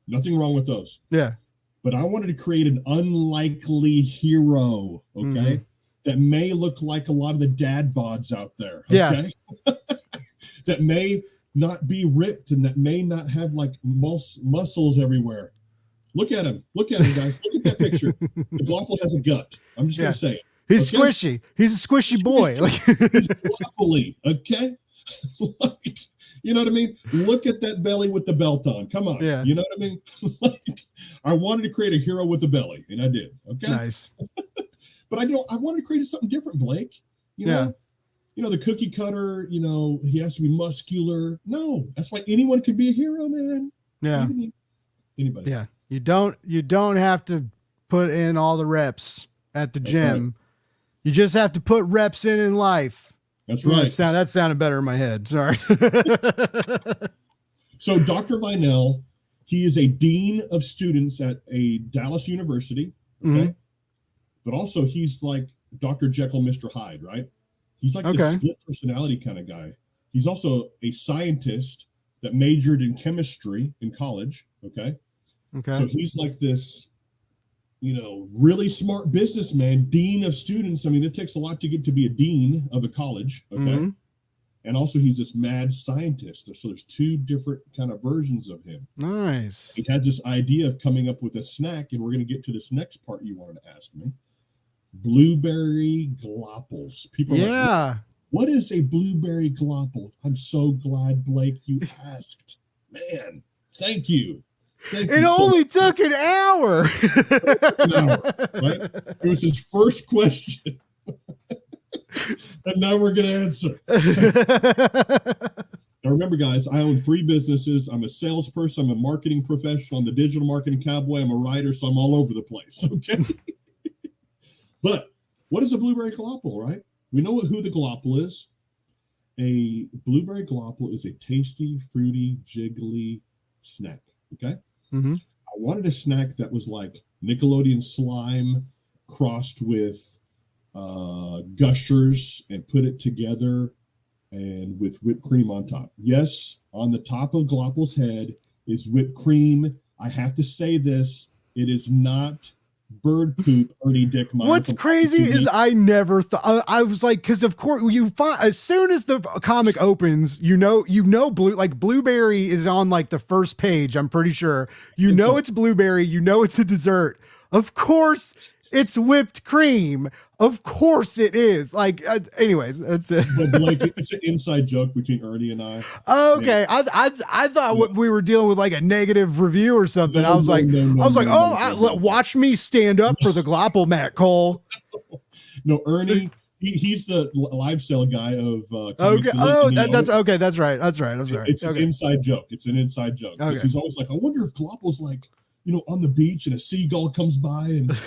Nothing wrong with those. Yeah. But I wanted to create an unlikely hero, okay, that may look like a lot of the dad bods out there, okay? Yeah. That may not be ripped and that may not have like muscles everywhere. Look at him. Look at him, guys. Look at that picture. The Glopple has a gut. I'm just going to say it. He's squishy. He's a squishy boy. He's Gloppally, okay? Like, you know what I mean? Look at that belly with the belt on. Come on. Yeah. You know what I mean? Like, I wanted to create a hero with a belly, and I did. Okay. Nice. But I wanted to create something different, Blake. You know, the cookie cutter, you know, he has to be muscular. No, that's why anyone could be a hero, man. Yeah. Anybody. Yeah. You don't have to put in all the reps at the gym. Right. You just have to put reps in life. That's right. That sounded better in my head. Sorry. So Dr. Vinell, he is a dean of students at a Dallas university. Okay. But also he's like Dr. Jekyll, Mr. Hyde, right? He's like the split personality kind of guy. He's also a scientist that majored in chemistry in college. Okay. So he's like this, you know, really smart businessman, dean of students. I mean, it takes a lot to get to be a dean of a college. Okay. And also he's this mad scientist. So there's two different kind of versions of him. Nice. He has this idea of coming up with a snack, and we're going to get to this next part you wanted to ask me. Blueberry glopples. People are like, what is a blueberry glopple? I'm so glad, Blake, you asked. Man, thank you. It only took an hour. Right? It was his first question. And now we're going to answer. Now remember, guys, I own 3 businesses. I'm a salesperson. I'm a marketing professional. I'm the digital marketing cowboy. I'm a writer, so I'm all over the place. Okay. But what is a blueberry glopple, right? We know who the glopple is. A blueberry glopple is a tasty, fruity, jiggly snack. Okay. I wanted a snack that was like Nickelodeon slime crossed with Gushers and put it together and with whipped cream on top. Yes, on the top of Glopple's head is whipped cream. I have to say this. It is not bird poop, Ernie Dick. What's crazy is I never thought, I was like, because of course you find as soon as the comic opens, blueberry is on like the first page. I'm pretty sure it's blueberry. It's a dessert. Of course it's whipped cream. Of course it is. Like, anyways, that's it. But like, it's an inside joke between Ernie and I. Okay, I thought what we were dealing with like a negative review or something. I was like, watch me stand up for the Glopple, Matt Cole. No, Ernie. He's the live sale guy of. That's right. I'm sorry. It's an inside joke. It's an inside joke. Okay. He's always like, I wonder if Glopple's like, on the beach and a seagull comes by and.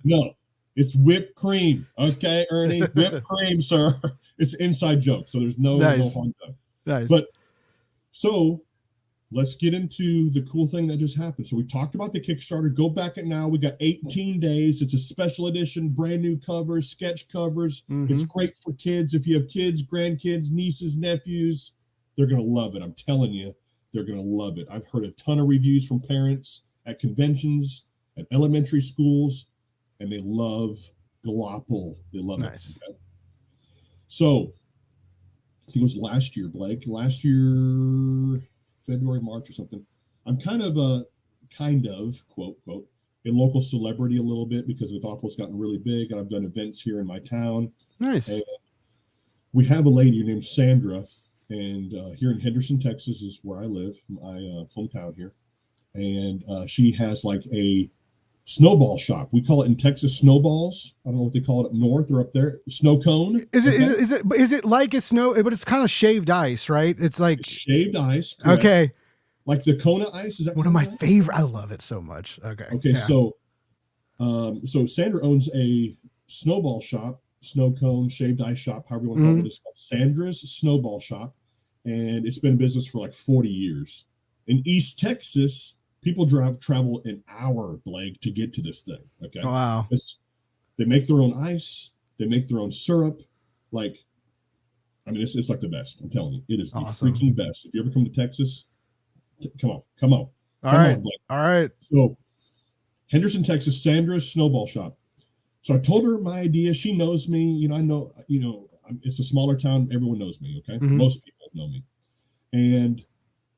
No. It's whipped cream, okay, Ernie? Whipped cream, sir. It's an inside joke, so there's no harm done. Nice. But so let's get into the cool thing that just happened. So we talked about the Kickstarter. Go back at now. We got 18 days. It's a special edition, brand new covers, sketch covers. It's great for kids. If you have kids, grandkids, nieces, nephews, they're going to love it. I'm telling you, they're going to love it. I've heard a ton of reviews from parents at conventions, at elementary schools, and they love Glopple. They love it. Okay? So I think it was last year, Blake. Last year, February, March or something. I'm kind of, quote, quote, a local celebrity a little bit because the Glopple's gotten really big, and I've done events here in my town. Nice. And we have a lady named Sandra, and here in Henderson, Texas is where I live, my hometown here. And she has like a snowball shop. We call it in Texas snowballs. I don't know what they call it up north or up there. Snow cone. Is it like a snow, but it's kind of shaved ice, right? It's like shaved ice. Correct. Okay. Like the Kona ice. Is that one of my favorite? I love it so much. Okay. Okay. Yeah. So So Sandra owns a snowball shop, snow cone, shaved ice shop, however you want to call it. It's called Sandra's Snowball Shop, and it's been in business for like 40 years. In East Texas, people travel an hour, Blake, to get to this thing. Okay. Wow. They make their own ice. They make their own syrup. Like, I mean, it's like the best. I'm telling you, it is awesome. The freaking best. If you ever come to Texas, come on. All right. So, Henderson, Texas, Sandra's Snowball Shop. So I told her my idea. She knows me. You know, it's a smaller town. Everyone knows me. Okay, most people know me, and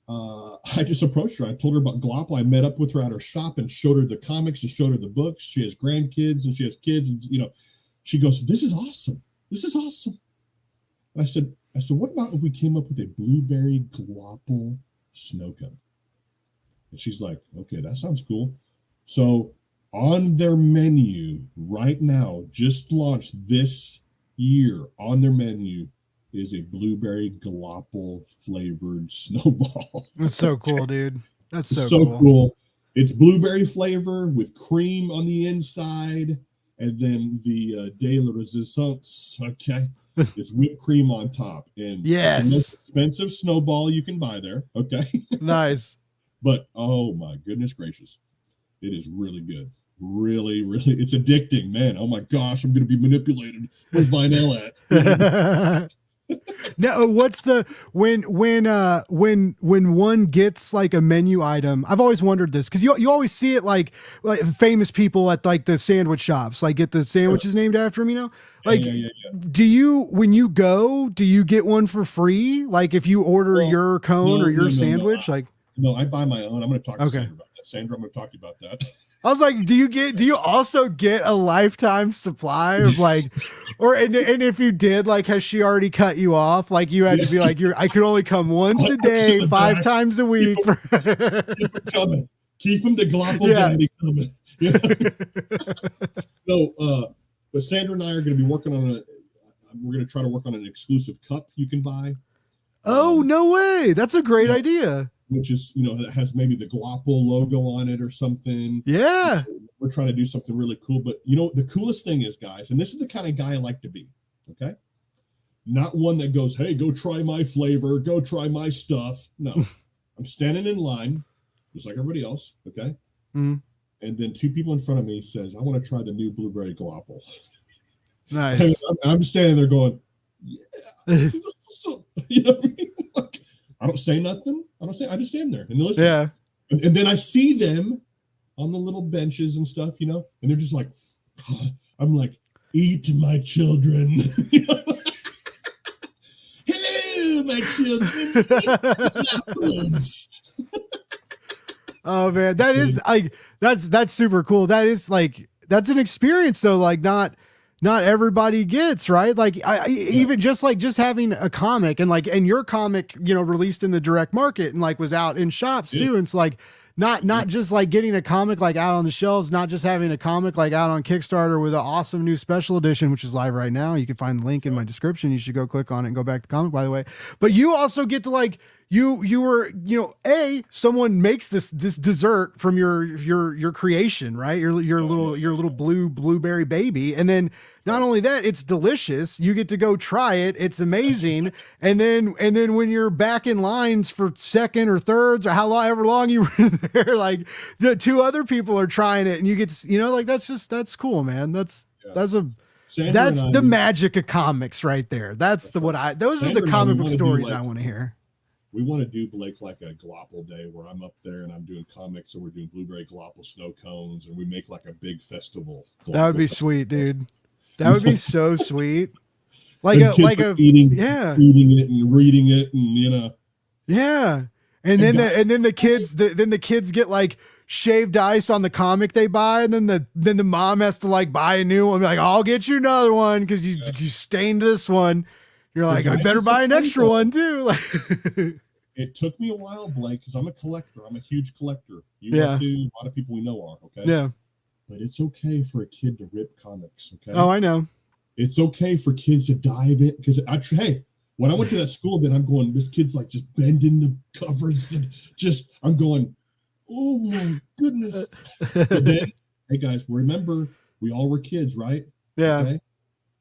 I just approached her. I told her about Glopple. I met up with her at her shop and showed her the comics and showed her the books. She has grandkids and she has kids, and she goes, "This is awesome. This is awesome." And I said, "What about if we came up with a blueberry Glopple snow cone?" And she's like, "Okay, that sounds cool." So on their menu right now, just launched this year, on their menu is a blueberry Glopple flavored snowball. That's so cool, dude. That's so cool. It's blueberry flavor with cream on the inside, and then the de la resistance. Okay, it's whipped cream on top, and yes, it's the most expensive snowball you can buy there. Okay, nice. But oh my goodness gracious, it is really good. Really, really, it's addicting, man. Oh my gosh, I'm going to be manipulated. Where's Vinell at? No, what's the when one gets like a menu item? I've always wondered this because you always see it like famous people at like the sandwich shops, like get the sandwiches named after them. You know, like do you when you go, do you get one for free? Like if you order your cone or your sandwich, no, I buy my own. I'm going to talk to Sandra about that. Sandra, I'm going to talk to you about that. I was like, do you also get a lifetime supply of like, and if you did, like, has she already cut you off? Like you had to be like, I could only come once a day, 5 times a week. Keep them coming. Keep them to Glopple Daddy coming. No, but Sandra and I are going to be working on we're going to try to work on an exclusive cup you can buy. Oh, no way. That's a great idea. Which is, that has maybe the Glopple logo on it or something. Yeah. We're trying to do something really cool. But, the coolest thing is, guys, and this is the kind of guy I like to be, okay? Not one that goes, hey, go try my flavor, go try my stuff. No. I'm standing in line, just like everybody else, okay? Mm-hmm. And then 2 people in front of me says, I want to try the new blueberry Glopple. Nice. And I'm standing there going, yeah, this is awesome. You know what I mean? Like, I don't say nothing. I just stand there and listen. Yeah. And then I see them on the little benches and stuff, and they're just like, I'm like, eat my children. Hello, my children. Oh man, that is like that's super cool. That is like that's an experience though, like not everybody gets, right? Like even just having a comic and your comic, released in the direct market and like was out in shops too. And it's like not just like getting a comic like out on the shelves, not just having a comic like out on Kickstarter with an awesome new special edition, which is live right now. You can find the link in my description. You should go click on it and go back to the comic, by the way. But you also get to like you were, someone makes this dessert from your creation, right? Your little blueberry baby. And then not only that, it's delicious. You get to go try it. It's amazing. And then when you're back in lines for second or thirds or however long you were there, like the 2 other people are trying it and you get to, that's cool, man. That's the magic of comics right there. Those are the comic book stories I want to hear. We want to do, Blake, like a Glopple day where I'm up there and I'm doing comics and we're doing blueberry Glopple snow cones and we make like a big festival. That would be sweet, dude. That would be so sweet. Eating it and reading it and Yeah. And then the kids get like shaved ice on the comic they buy, and then the mom has to like buy a new one. Like, I'll get you another one because you stained this one. You're like, I better buy an extra one too. It took me a while, Blake, because I'm a collector. I'm a huge collector. You are too. A lot of people we know are. Okay. Yeah. But it's okay for a kid to rip comics. Okay. Oh, I know. It's okay for kids to dive in because when I went to that school, then I'm going, this kid's like just bending the covers and I'm going, oh my goodness. But then Hey guys, remember we all were kids, right? Yeah. Okay?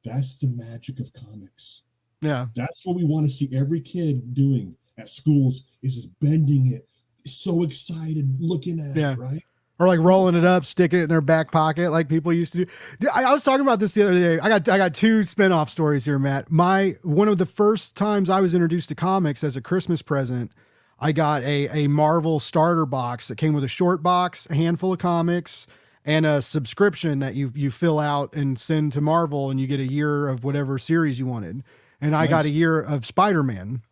That's the magic of comics. Yeah. That's what we want to see every kid doing at schools is just bending it. So excited looking at it, right? Or like rolling it up, sticking it in their back pocket like people used to do. I was talking about this the other day. I got two spinoff stories here, Matt. One of the first times I was introduced to comics as a Christmas present, I got a Marvel starter box that came with a short box, a handful of comics, and a subscription that you fill out and send to Marvel, and you get a year of whatever series you wanted. And I got a year of Spider-Man.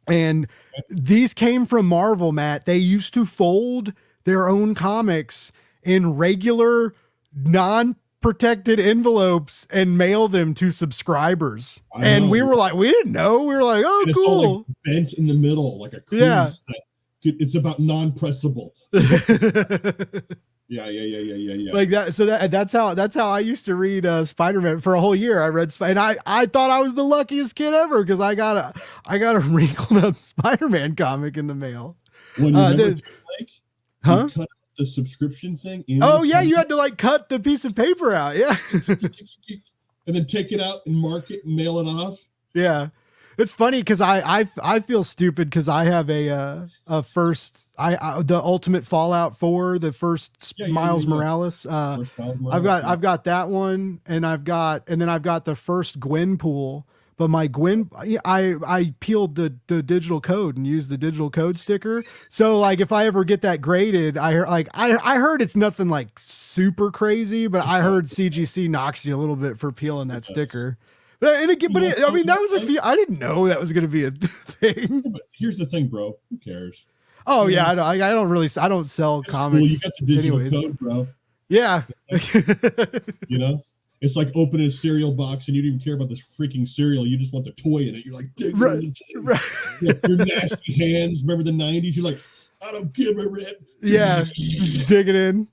And these came from Marvel, Matt. They used to fold their own comics in regular, non-protected envelopes and mail them to subscribers. And we were like, we didn't know. We were like, oh, and it's cool. All like bent in the middle, like a crease. It's about non-pressable. Yeah. Like that. So that's how I used to read Spider-Man for a whole year. I read, and I thought I was the luckiest kid ever because I got a wrinkled up Spider-Man comic in the mail. When you cut out the subscription thing. You had to like cut the piece of paper out. Yeah. And then take it out and mark it and mail it off. Yeah. It's funny because I feel stupid because I have the Ultimate Fallout 4, the first Miles Morales. I've got that one, and then I've got the first Gwenpool. But my Gwen, I peeled the digital code and used the digital code sticker. So like if I ever get that graded, I heard it's nothing like super crazy, but I heard CGC knocks you a little bit for peeling that sticker. I mean, that was I didn't know that was going to be a thing. But here's the thing, bro. Who cares? Oh yeah, I don't sell comics. Cool. You got the digital code, bro. Yeah. It's like opening a cereal box and you don't even care about this freaking cereal. You just want the toy in it. You're like, dig right. Your nasty hands. Remember the 90s? You're like, I don't give a rip. Yeah. Just dig it in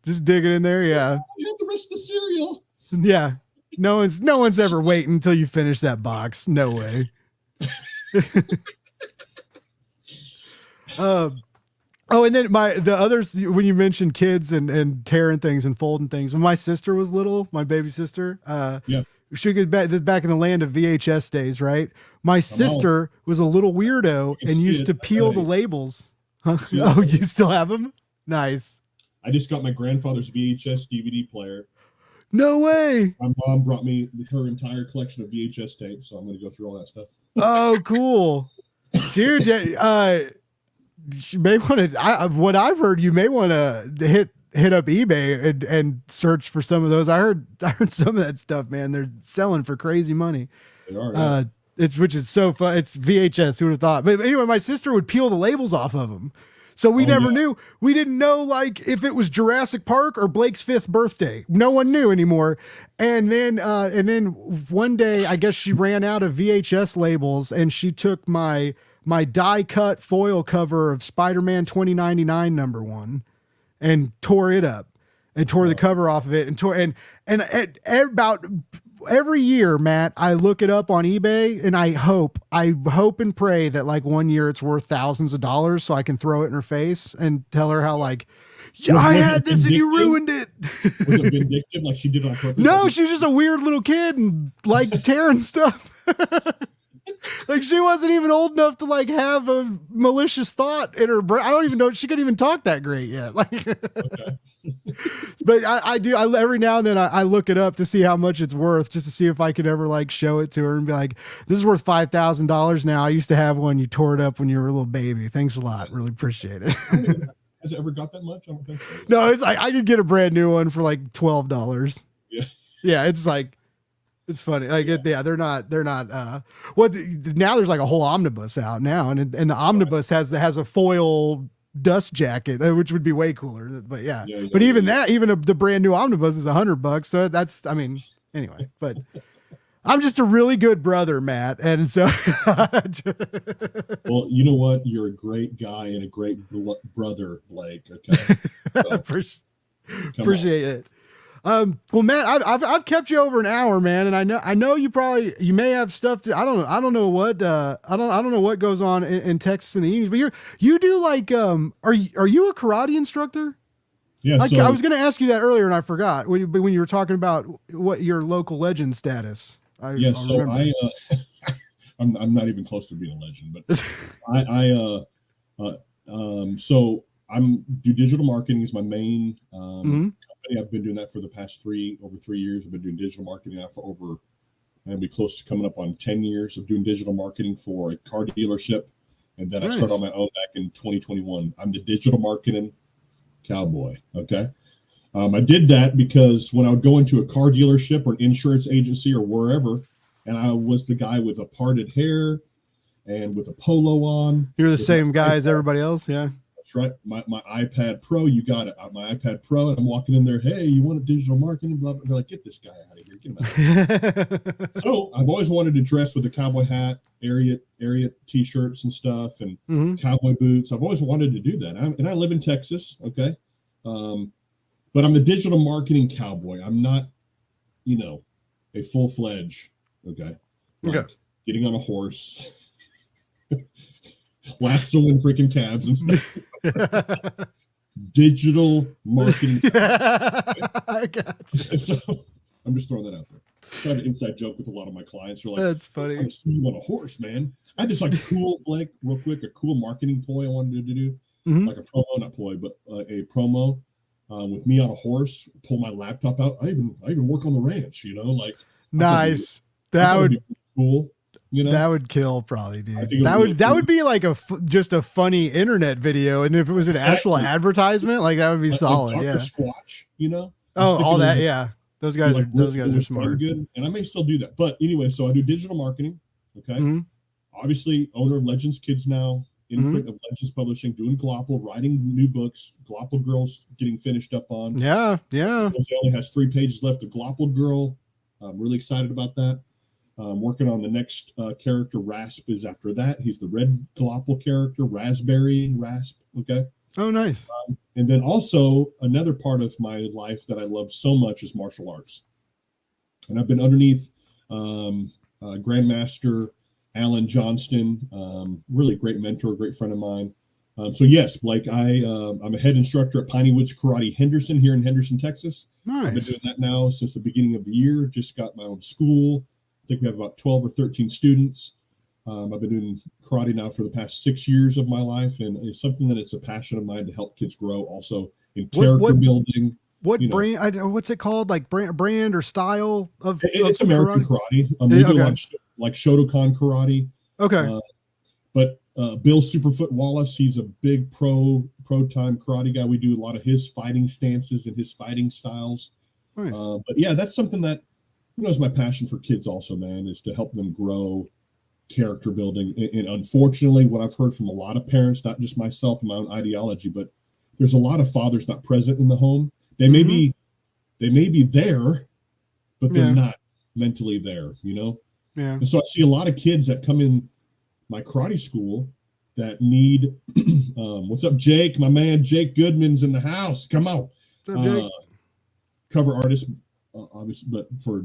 there. Yeah. You have the rest of the cereal. Yeah. No one's ever waiting until you finish that box. No way. And then the others, when you mentioned kids and tearing things and folding things, when my sister was little, my baby sister, she was back in the land of VHS days, right? My sister was a little weirdo and used to peel the labels. Huh? Oh, you still have them? Nice. I just got my grandfather's VHS DVD player. No way. My mom brought me her entire collection of VHS tapes, so I'm going to go through all that stuff. Oh, cool. Dude, you may want to. What I've heard, you may want to hit up eBay and search for some of those. I heard some of that stuff, man. They're selling for crazy money. They are. Which is so fun. It's VHS. Who would have thought? But anyway, my sister would peel the labels off of them, so we never knew. We didn't know like if it was Jurassic Park or Blake's 5th birthday. No one knew anymore. And then one day, I guess she ran out of VHS labels, and she took my die cut foil cover of Spider-Man 2099 #1 and tore it up and tore the cover off of it and about every year, Matt, I look it up on eBay and I hope and pray that like one year it's worth thousands of dollars so I can throw it in her face and tell her how like, I had this and you ruined it. Was it vindictive like she did on purpose? No, she was just a weird little kid and like tearing stuff. Like she wasn't even old enough to like have a malicious thought in her brain. I don't even know she couldn't even talk that great yet. Like, okay. But I do. Every now and then I look it up to see how much it's worth, just to see if I could ever like show it to her and be like, "This is worth $5,000 now. I used to have one. You tore it up when you were a little baby. Thanks a lot. Really appreciate it." Has it ever got that much? I don't think so. No, it's like I could get a brand new one for like $12. Yeah. Yeah, it's like. It's funny. Like, they're not, now there's like a whole omnibus out now. And the omnibus has a foil dust jacket, which would be way cooler. But but even the brand new omnibus is $100. So that's, I mean, anyway, but I'm just a really good brother, Matt. And so, well, you know what? You're a great guy and a great brother, Blake. Okay. So, appreciate it. Well, Matt, I've kept you over an hour, man, and I know you may have stuff to. I don't know what I don't know what goes on in Texas in the evenings, but you do like are you a karate instructor? Yeah. I was going to ask you that earlier and I forgot when you were talking about what your local legend status. I'm not even close to being a legend, but so I'm do digital marketing is my main company. I've been doing that for the past over 3 years. I've been doing digital marketing now for over, I'll be close to coming up on 10 years of doing digital marketing for a car dealership. And then I started on my own back in 2021. I'm the digital marketing cowboy. Okay. I did that because when I would go into a car dealership or an insurance agency or wherever, and I was the guy with a parted hair and with a polo on. You're the same guy as everybody else. Yeah. That's right. My iPad Pro, you got it. My iPad Pro, and I'm walking in there. Hey, you want a digital marketing? Blah, blah. They're like, get this guy out of here. Get him out. So I've always wanted to dress with a cowboy hat, area t-shirts and stuff, and cowboy boots. I've always wanted to do that. And I live in Texas. Okay. But I'm the digital marketing cowboy. I'm not, a full-fledged, getting on a horse, lassoing freaking cabs and stuff. Digital marketing. I got you. So I'm just throwing that out there. I have an inside joke with a lot of my clients. They're like, that's funny. I'm seeing you on a horse, man. I had this cool, Blake, real quick, a cool marketing ploy I wanted to do. Like a promo, not ploy, but a promo. With me on a horse, pull my laptop out. I even work on the ranch, Nice. That would be cool. That would kill probably, dude. That would be like just a funny internet video. And if it was an actual advertisement, that would be solid. Dr. Yeah. Squatch, all that. Yeah. Those guys are smart. Good. And I may still do that. But anyway, so I do digital marketing. Okay. Obviously owner of Legends Kids now. Imprint of Legends Publishing, doing Glopple, writing new books. Glopple Girl's getting finished up on. Yeah. It only has 3 pages left of Glopple Girl. I'm really excited about that. Working on the next character. Rasp is after that. He's the red Glopple character, Rasp. Okay. Oh, nice. And then also another part of my life that I love so much is martial arts. And I've been underneath Grandmaster Alan Johnston, really great mentor, great friend of mine. So yes, Blake, I'm a head instructor at Piney Woods Karate Henderson here in Henderson, Texas. Nice. I've been doing that now since the beginning of the year. Just got my own school. I think we have about 12 or 13 students. I've been doing karate now for the past 6 years of my life, and it's something that it's a passion of mine to help kids grow also in character building. What brand? What's it called? Like brand or style of? It's American karate. We do a lot of like Shotokan karate. Okay. But Bill Superfoot Wallace, he's a big pro time karate guy. We do a lot of his fighting stances and his fighting styles. Nice. But yeah, that's something that is my passion for kids also, man, is to help them grow character building. And unfortunately, what I've heard from a lot of parents, not just myself and my own ideology, but there's a lot of fathers not present in the home. They may be there, but they're not mentally there, Yeah. And so I see a lot of kids that come in my karate school that need, what's up, Jake? My man, Jake Goodman's in the house. Come on. Cover artist, obviously, but for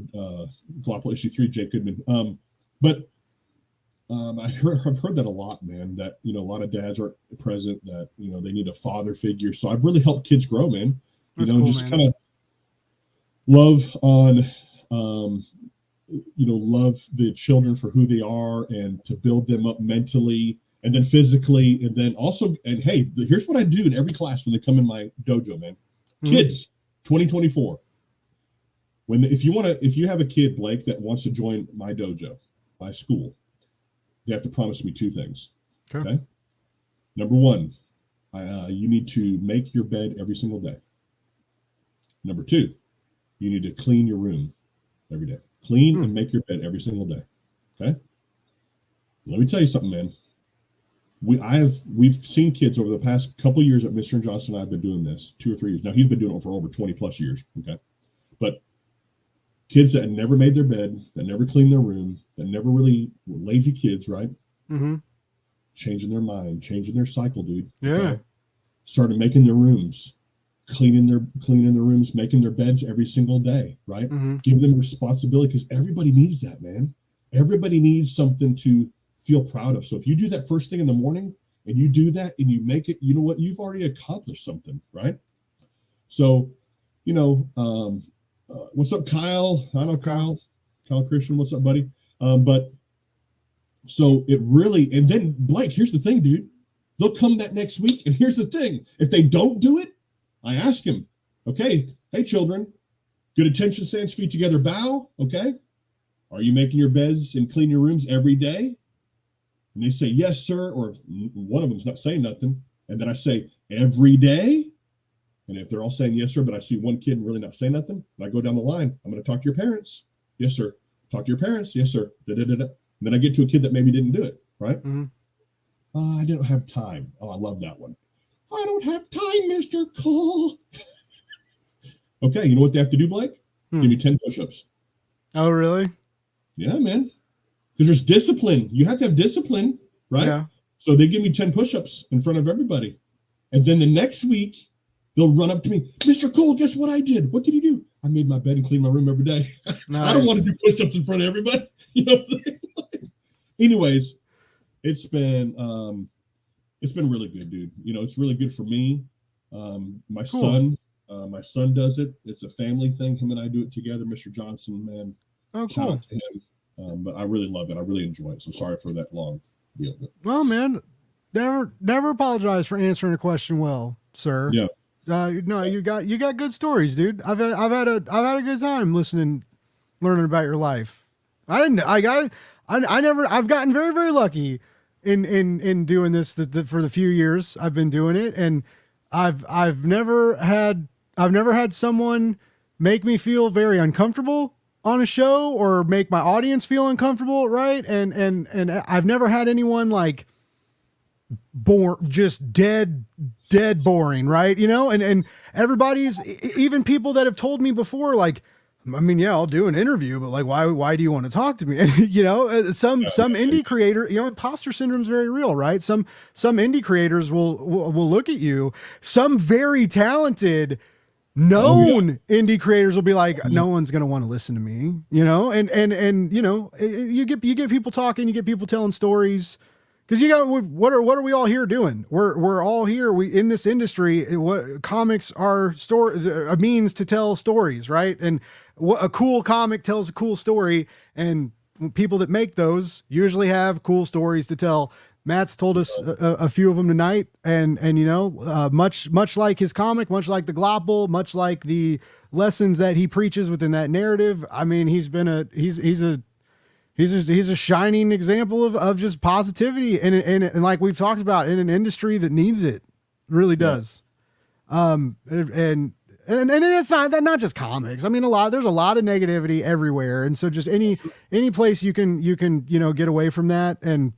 Glopple issue 3, Jake Goodman. I've heard that a lot, man, that, a lot of dads aren't present, that, they need a father figure. So I've really helped kids grow, man. Kind of love on, love the children for who they are and to build them up mentally and then physically. And then also, and hey, here's what I do in every class when they come in my dojo, man. Kids, 2024. If you have a kid, Blake, that wants to join my dojo, my school, they have to promise me 2 things. Okay. Number 1, you need to make your bed every single day. Number 2, you need to clean your room every day. Clean and make your bed every single day. Okay. Let me tell you something, man. We've seen kids over the past couple of years that Mr. Johnson and I have been doing this 2 or 3 years. Now he's been doing it for over 20 plus years. Okay. But kids that never made their bed, that never cleaned their room, that never really were lazy kids, right? Changing their mind, changing their cycle, dude. Yeah. Okay? Started making their rooms, cleaning their rooms, making their beds every single day, right? Give them responsibility, because everybody needs that, man. Everybody needs something to feel proud of. So if you do that first thing in the morning and you do that and you make it, you know what? You've already accomplished something, right? So, what's up, Kyle? I know Kyle Christian. What's up, buddy? But so it really, and then Blake, here's the thing, dude. They'll come that next week. And here's the thing. If they don't do it, I ask him, okay, hey, children, good attention stance, feet together, bow. Okay. Are you making your beds and clean your rooms every day? And they say, yes, sir. Or if one of them's not saying nothing. And then I say, every day. And if they're all saying yes, sir, but I see one kid really not saying nothing, and I go down the line, I'm going to talk to your parents. Yes, sir. Talk to your parents. Yes, sir. Da-da-da-da. And then I get to a kid that maybe didn't do it. Right. Mm-hmm. I don't have time. Oh, I love that one. I don't have time, Mr. Cole. Okay, you know what they have to do, Blake? Give me 10 push-ups. Oh, really? Yeah, man. Because there's discipline. You have to have discipline, right? Yeah. So they give me 10 push-ups in front of everybody. And then the next week, they'll run up to me, Mr. Cole, guess what I did? What did you do? I made my bed and cleaned my room every day. Nice. I don't want to do push-ups in front of everybody. You know what I'm saying? Anyways, it's been really good, dude. It's really good for me. My son does it. It's a family thing. Him and I do it together. Mr. Johnson, man. Oh, shout cool. out to him. But I really love it. I really enjoy it. So sorry for that long deal. Well, man, never apologize for answering a question well, sir. Yeah. No, you got good stories, dude. I've had a good time learning about your life. I've gotten very, very lucky in doing this for the few years I've been doing it. And I've never had someone make me feel very uncomfortable on a show or make my audience feel uncomfortable. Right. And I've never had anyone like just dead boring. Right. And everybody's, even people that have told me before, like, I mean, yeah, I'll do an interview, but like, why do you want to talk to me? And, some indie creator, imposter syndrome is very real, right? Some indie creators will look at you. Some very talented, known indie creators will be like, no one's going to want to listen to me, and you get people talking, you get people telling stories. Because what are we all here doing? We're all here. We in this industry. What comics are a means to tell stories, right? And a cool comic tells a cool story, and people that make those usually have cool stories to tell. Matt's told us a few of them tonight, and much like his comic, much like the Glopple, much like the lessons that he preaches within that narrative. I mean, he's a shining example of just positivity and like we've talked about, in an industry that needs it, really does. And it's not just comics. I mean, there's a lot of negativity everywhere. And so just any place you can, get away from that and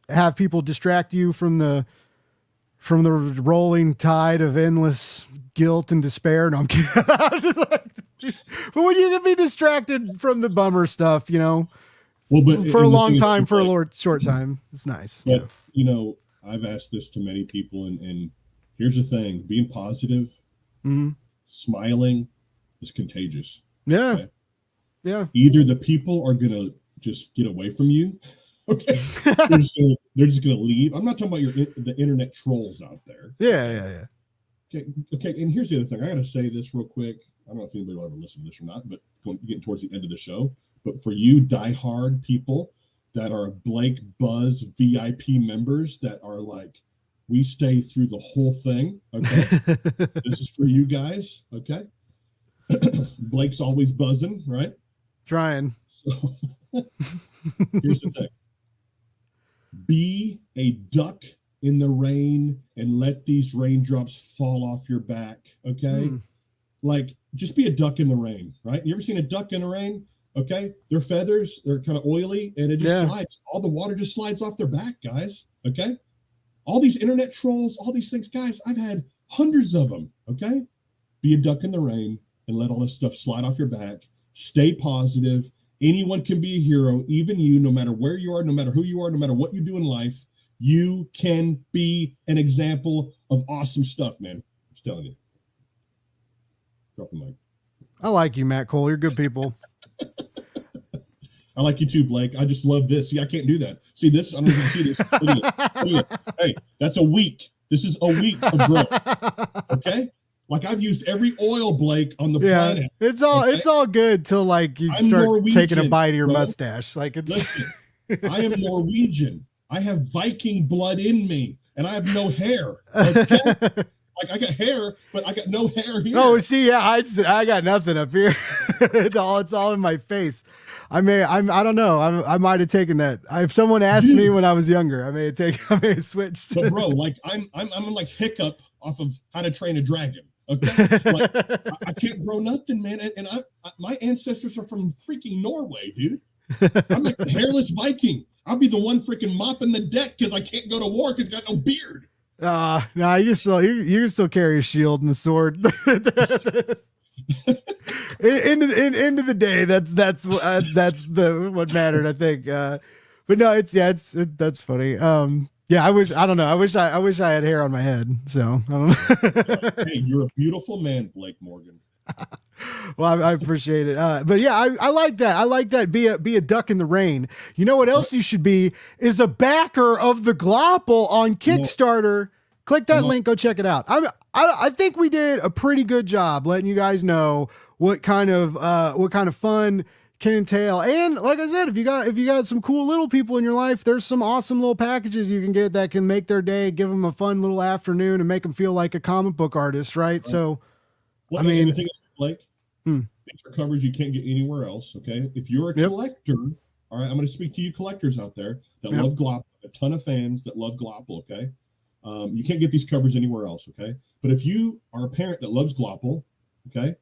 have people distract you from the rolling tide of endless guilt and despair. No, I'm kidding. But when you can be distracted from the bummer stuff, well, but for a long time, for a short time, it's nice. But I've asked this to many people, and here's the thing: being positive, smiling, is contagious. Yeah, okay? Yeah. Either the people are gonna just get away from you, okay? they're just gonna leave. I'm not talking about the internet trolls out there. Yeah. Okay. And here's the other thing. I gotta say this real quick. I don't know if anybody will ever listen to this or not, but getting towards the end of the show. But for you diehard people that are Blake Buzz VIP members that are like, we stay through the whole thing. Okay. This is for you guys. Okay. Blake's always buzzing, right? Trying. So here's the thing. Be a duck in the rain and let these raindrops fall off your back. Okay. Like, just be a duck in the rain, right? You ever seen a duck in the rain? Okay, their feathers, they're kind of oily, and it just slides. All the water just slides off their back, guys. Okay, all these internet trolls, all these things, guys. I've had hundreds of them. Okay, be a duck in the rain and let all this stuff slide off your back. Stay positive. Anyone can be a hero, even you. No matter where you are, no matter who you are, no matter what you do in life, you can be an example of awesome stuff, man. I'm just telling you. Drop the mic. I like you, Matt Cole. You're good people. I like you too, Blake. I just love this. See, I can't do that. See this? I don't even see this. Look at it. Hey, that's a week. This is a week of growth. Okay? Like I've used every oil, Blake, on the planet. It's all good till like you start Norwegian, taking a bite of your mustache. Like it's listen, I am Norwegian. I have Viking blood in me, and I have no hair. Okay? Like I got hair, but I got no hair here. Oh, see, yeah, I got nothing up here. it's all in my face. I don't know. I might have taken that. If someone asked me when I was younger, I may have switched. But bro, like I'm like Hiccup off of How to Train a Dragon. Okay, like, I can't grow nothing, man. And my ancestors are from freaking Norway, dude. I'm like the hairless Viking. I'll be the one freaking mopping the deck because I can't go to war because I got no beard. No, you can still carry a shield and a sword. End of the day, that's what mattered, I think. But no, that's funny. Yeah, I wish I had hair on my head. So I don't know. Hey, you're a beautiful man, Blake Morgan. Well, I appreciate it. But yeah, I like that. I like that. Be a duck in the rain. You know what else you should be is a backer of the Glopple on Kickstarter. Click that link. Go check it out. I think we did a pretty good job letting you guys know what kind of fun can entail. And like I said, if you got some cool little people in your life, there's some awesome little packages you can get that can make their day, give them a fun little afternoon, and make them feel like a comic book artist, right? So, well, I mean, the thing is, Blake, these are covers you can't get anywhere else. Okay, if you're a collector, all right, I'm going to speak to you collectors out there that love Glopple, a ton of fans that love Glopple. Okay, you can't get these covers anywhere else. Okay, but if you are a parent that loves Glopple, okay.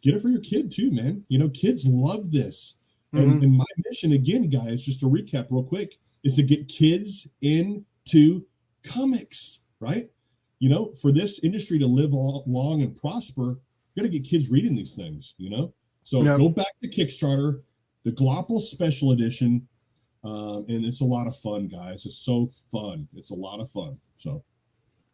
Get it for your kid too, man. You know, kids love this. And my mission, again, guys, just to recap real quick, is to get kids into comics, right? You know, for this industry to live long and prosper, you got to get kids reading these things, you know? So go back to Kickstarter, the Glopple Special Edition, and it's a lot of fun, guys. It's so fun. It's a lot of fun. So.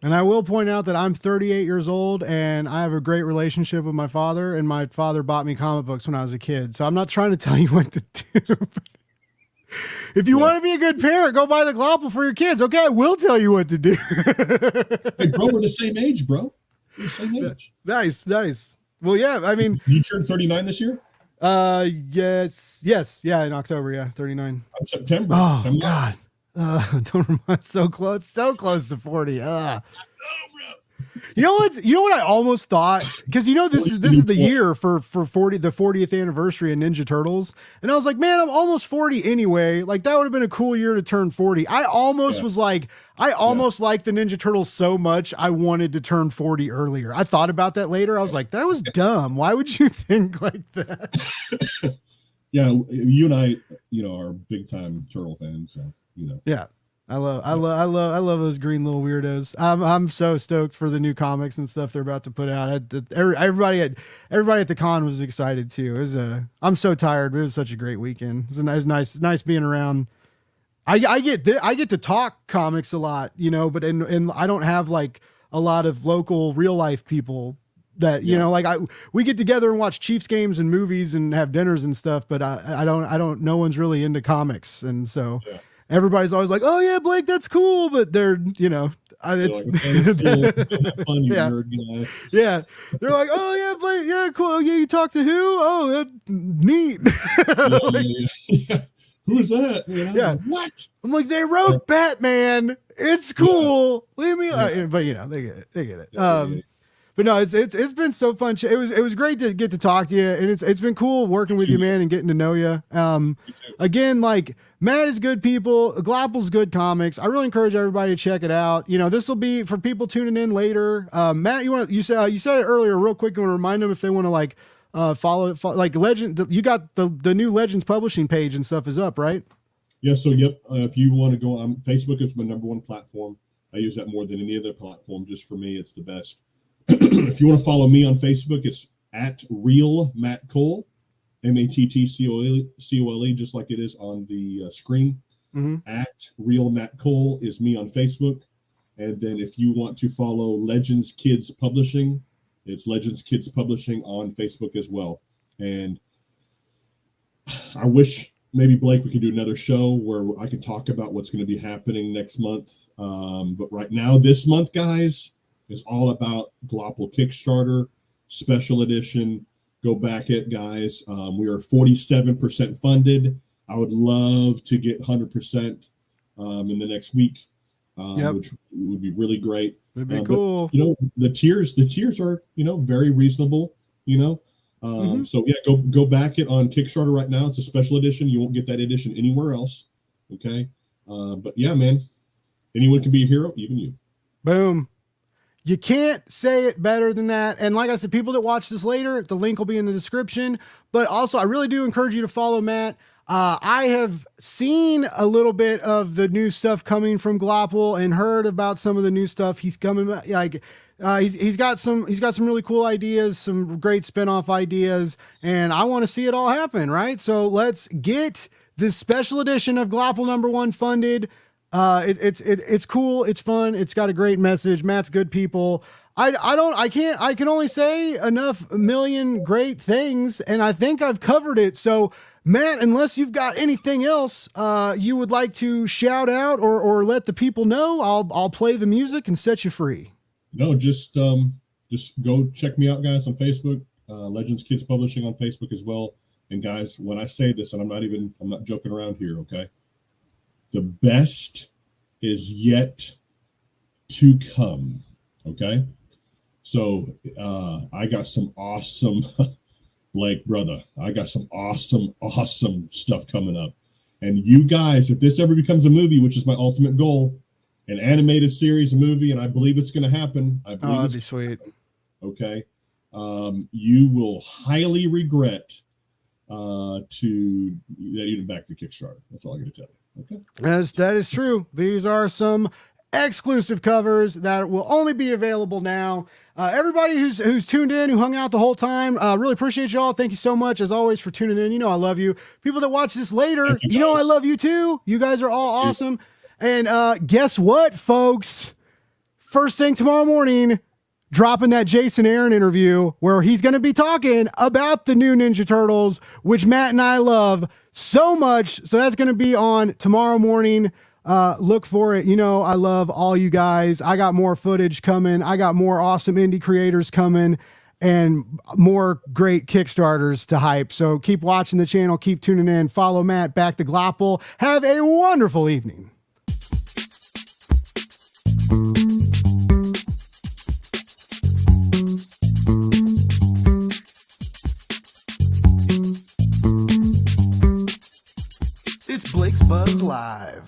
And I will point out that I'm 38 years old and I have a great relationship with my father, and my father bought me comic books when I was a kid. So I'm not trying to tell you what to do. If you want to be a good parent, go buy the Glopple for your kids. Okay, I will tell you what to do. Hey, bro, we're the same age, bro. We're the same age. Nice. Well, yeah, I mean. You turned 39 this year? Yes. Yeah, in October, 39. On September. Oh, God. Don't remind, so close to 40. You know what I almost thought, because this is the year for the 40th anniversary of Ninja Turtles, and I was like, man, I'm almost 40 anyway. Like that would have been a cool year to turn 40. I almost was like, liked the Ninja Turtles so much I wanted to turn 40 earlier. I thought about that later. I was like, that was dumb. Why would you think like that? Yeah, you and I, are big time Turtle fans. So. Yeah, I love those green little weirdos. I'm so stoked for the new comics and stuff they're about to put out. Everybody at the con was excited too. I'm so tired, but it was such a great weekend. It was nice being around. I get to talk comics a lot, but and I don't have like a lot of local real life people that we get together and watch Chiefs games and movies and have dinners and stuff, but I don't. No one's really into comics, and so. Yeah. Everybody's always like, "Oh yeah, Blake, that's cool," but they're, it's fun, you nerd guy. Yeah, they're like, "Oh yeah, Blake, yeah, cool. Yeah, you talk to who? Oh, that's neat." Yeah. Who's that? Yeah, what? I'm like, they wrote Batman. It's cool. Leave me. But they get it. Yeah. But no, it's been so fun. It was great to get to talk to you, and it's been cool working with you, man, and getting to know you. Again, like Matt is good people, Glopple's good comics. I really encourage everybody to check it out. This will be for people tuning in later. Matt, you said it earlier, real quick. You want to remind them if they want to follow like Legend. You got the new Legends publishing page and stuff is up, right? Yeah. So yep. If you want to go on Facebook, it's my number one platform. I use that more than any other platform. Just for me, it's the best. If you want to follow me on Facebook, it's at Real Matt Cole, MATTCOLE, just like it is on the screen. At Real Matt Cole is me on Facebook. And then if you want to follow Legends Kids Publishing, it's Legends Kids Publishing on Facebook as well. And I wish maybe, Blake, we could do another show where I can talk about what's going to be happening next month. But right now, this month, guys, is all about Glopple Kickstarter Special Edition. Go back it, guys. We are 47% funded. I would love to get 100% in the next week, which would be really great. It'd be cool. But, the tiers are, very reasonable, So yeah, go back it on Kickstarter right now. It's a special edition. You won't get that edition anywhere else. Okay. But yeah, man, anyone can be a hero, even you. Boom. You can't say it better than that. And like I said, people that watch this later, the link will be in the description. But also, I really do encourage you to follow Matt. I have seen a little bit of the new stuff coming from Glopple and heard about some of the new stuff he's coming. He's got some really cool ideas, some great spinoff ideas, and I want to see it all happen. Right. So let's get this special edition of Glopple #1 funded. It's cool. It's fun. It's got a great message. Matt's good people. I can only say enough million great things, and I think I've covered it. So Matt, unless you've got anything else, you would like to shout out or let the people know, I'll play the music and set you free. No, just go check me out, guys, on Facebook, Legends Kids Publishing on Facebook as well. And guys, when I say this, and I'm not joking around here. Okay. The best is yet to come. Okay. So I got some awesome, Blake, brother, I got some awesome stuff coming up. And you guys, if this ever becomes a movie, which is my ultimate goal, an animated series, a movie, and I believe it's going to happen. I believe that'd be sweet. Okay. You will highly regret to even back to Kickstarter. That's all I got to tell you. Okay. That is true. These are some exclusive covers that will only be available now. Everybody who's tuned in, who hung out the whole time, really appreciate y'all. Thank you so much, as always, for tuning in. I love you. People that watch this later, I love you too. You guys are all awesome. And guess what, folks? First thing tomorrow morning, dropping that Jason Aaron interview where he's going to be talking about the new Ninja Turtles, which Matt and I love so much. So that's going to be on tomorrow morning. Look for it. I love all you guys. I got more footage coming. I got more awesome indie creators coming and more great Kickstarters to hype. So keep watching the channel. Keep tuning in. Follow Matt. Back to Glopple. Have a wonderful evening. It's Blake's Buzz Live.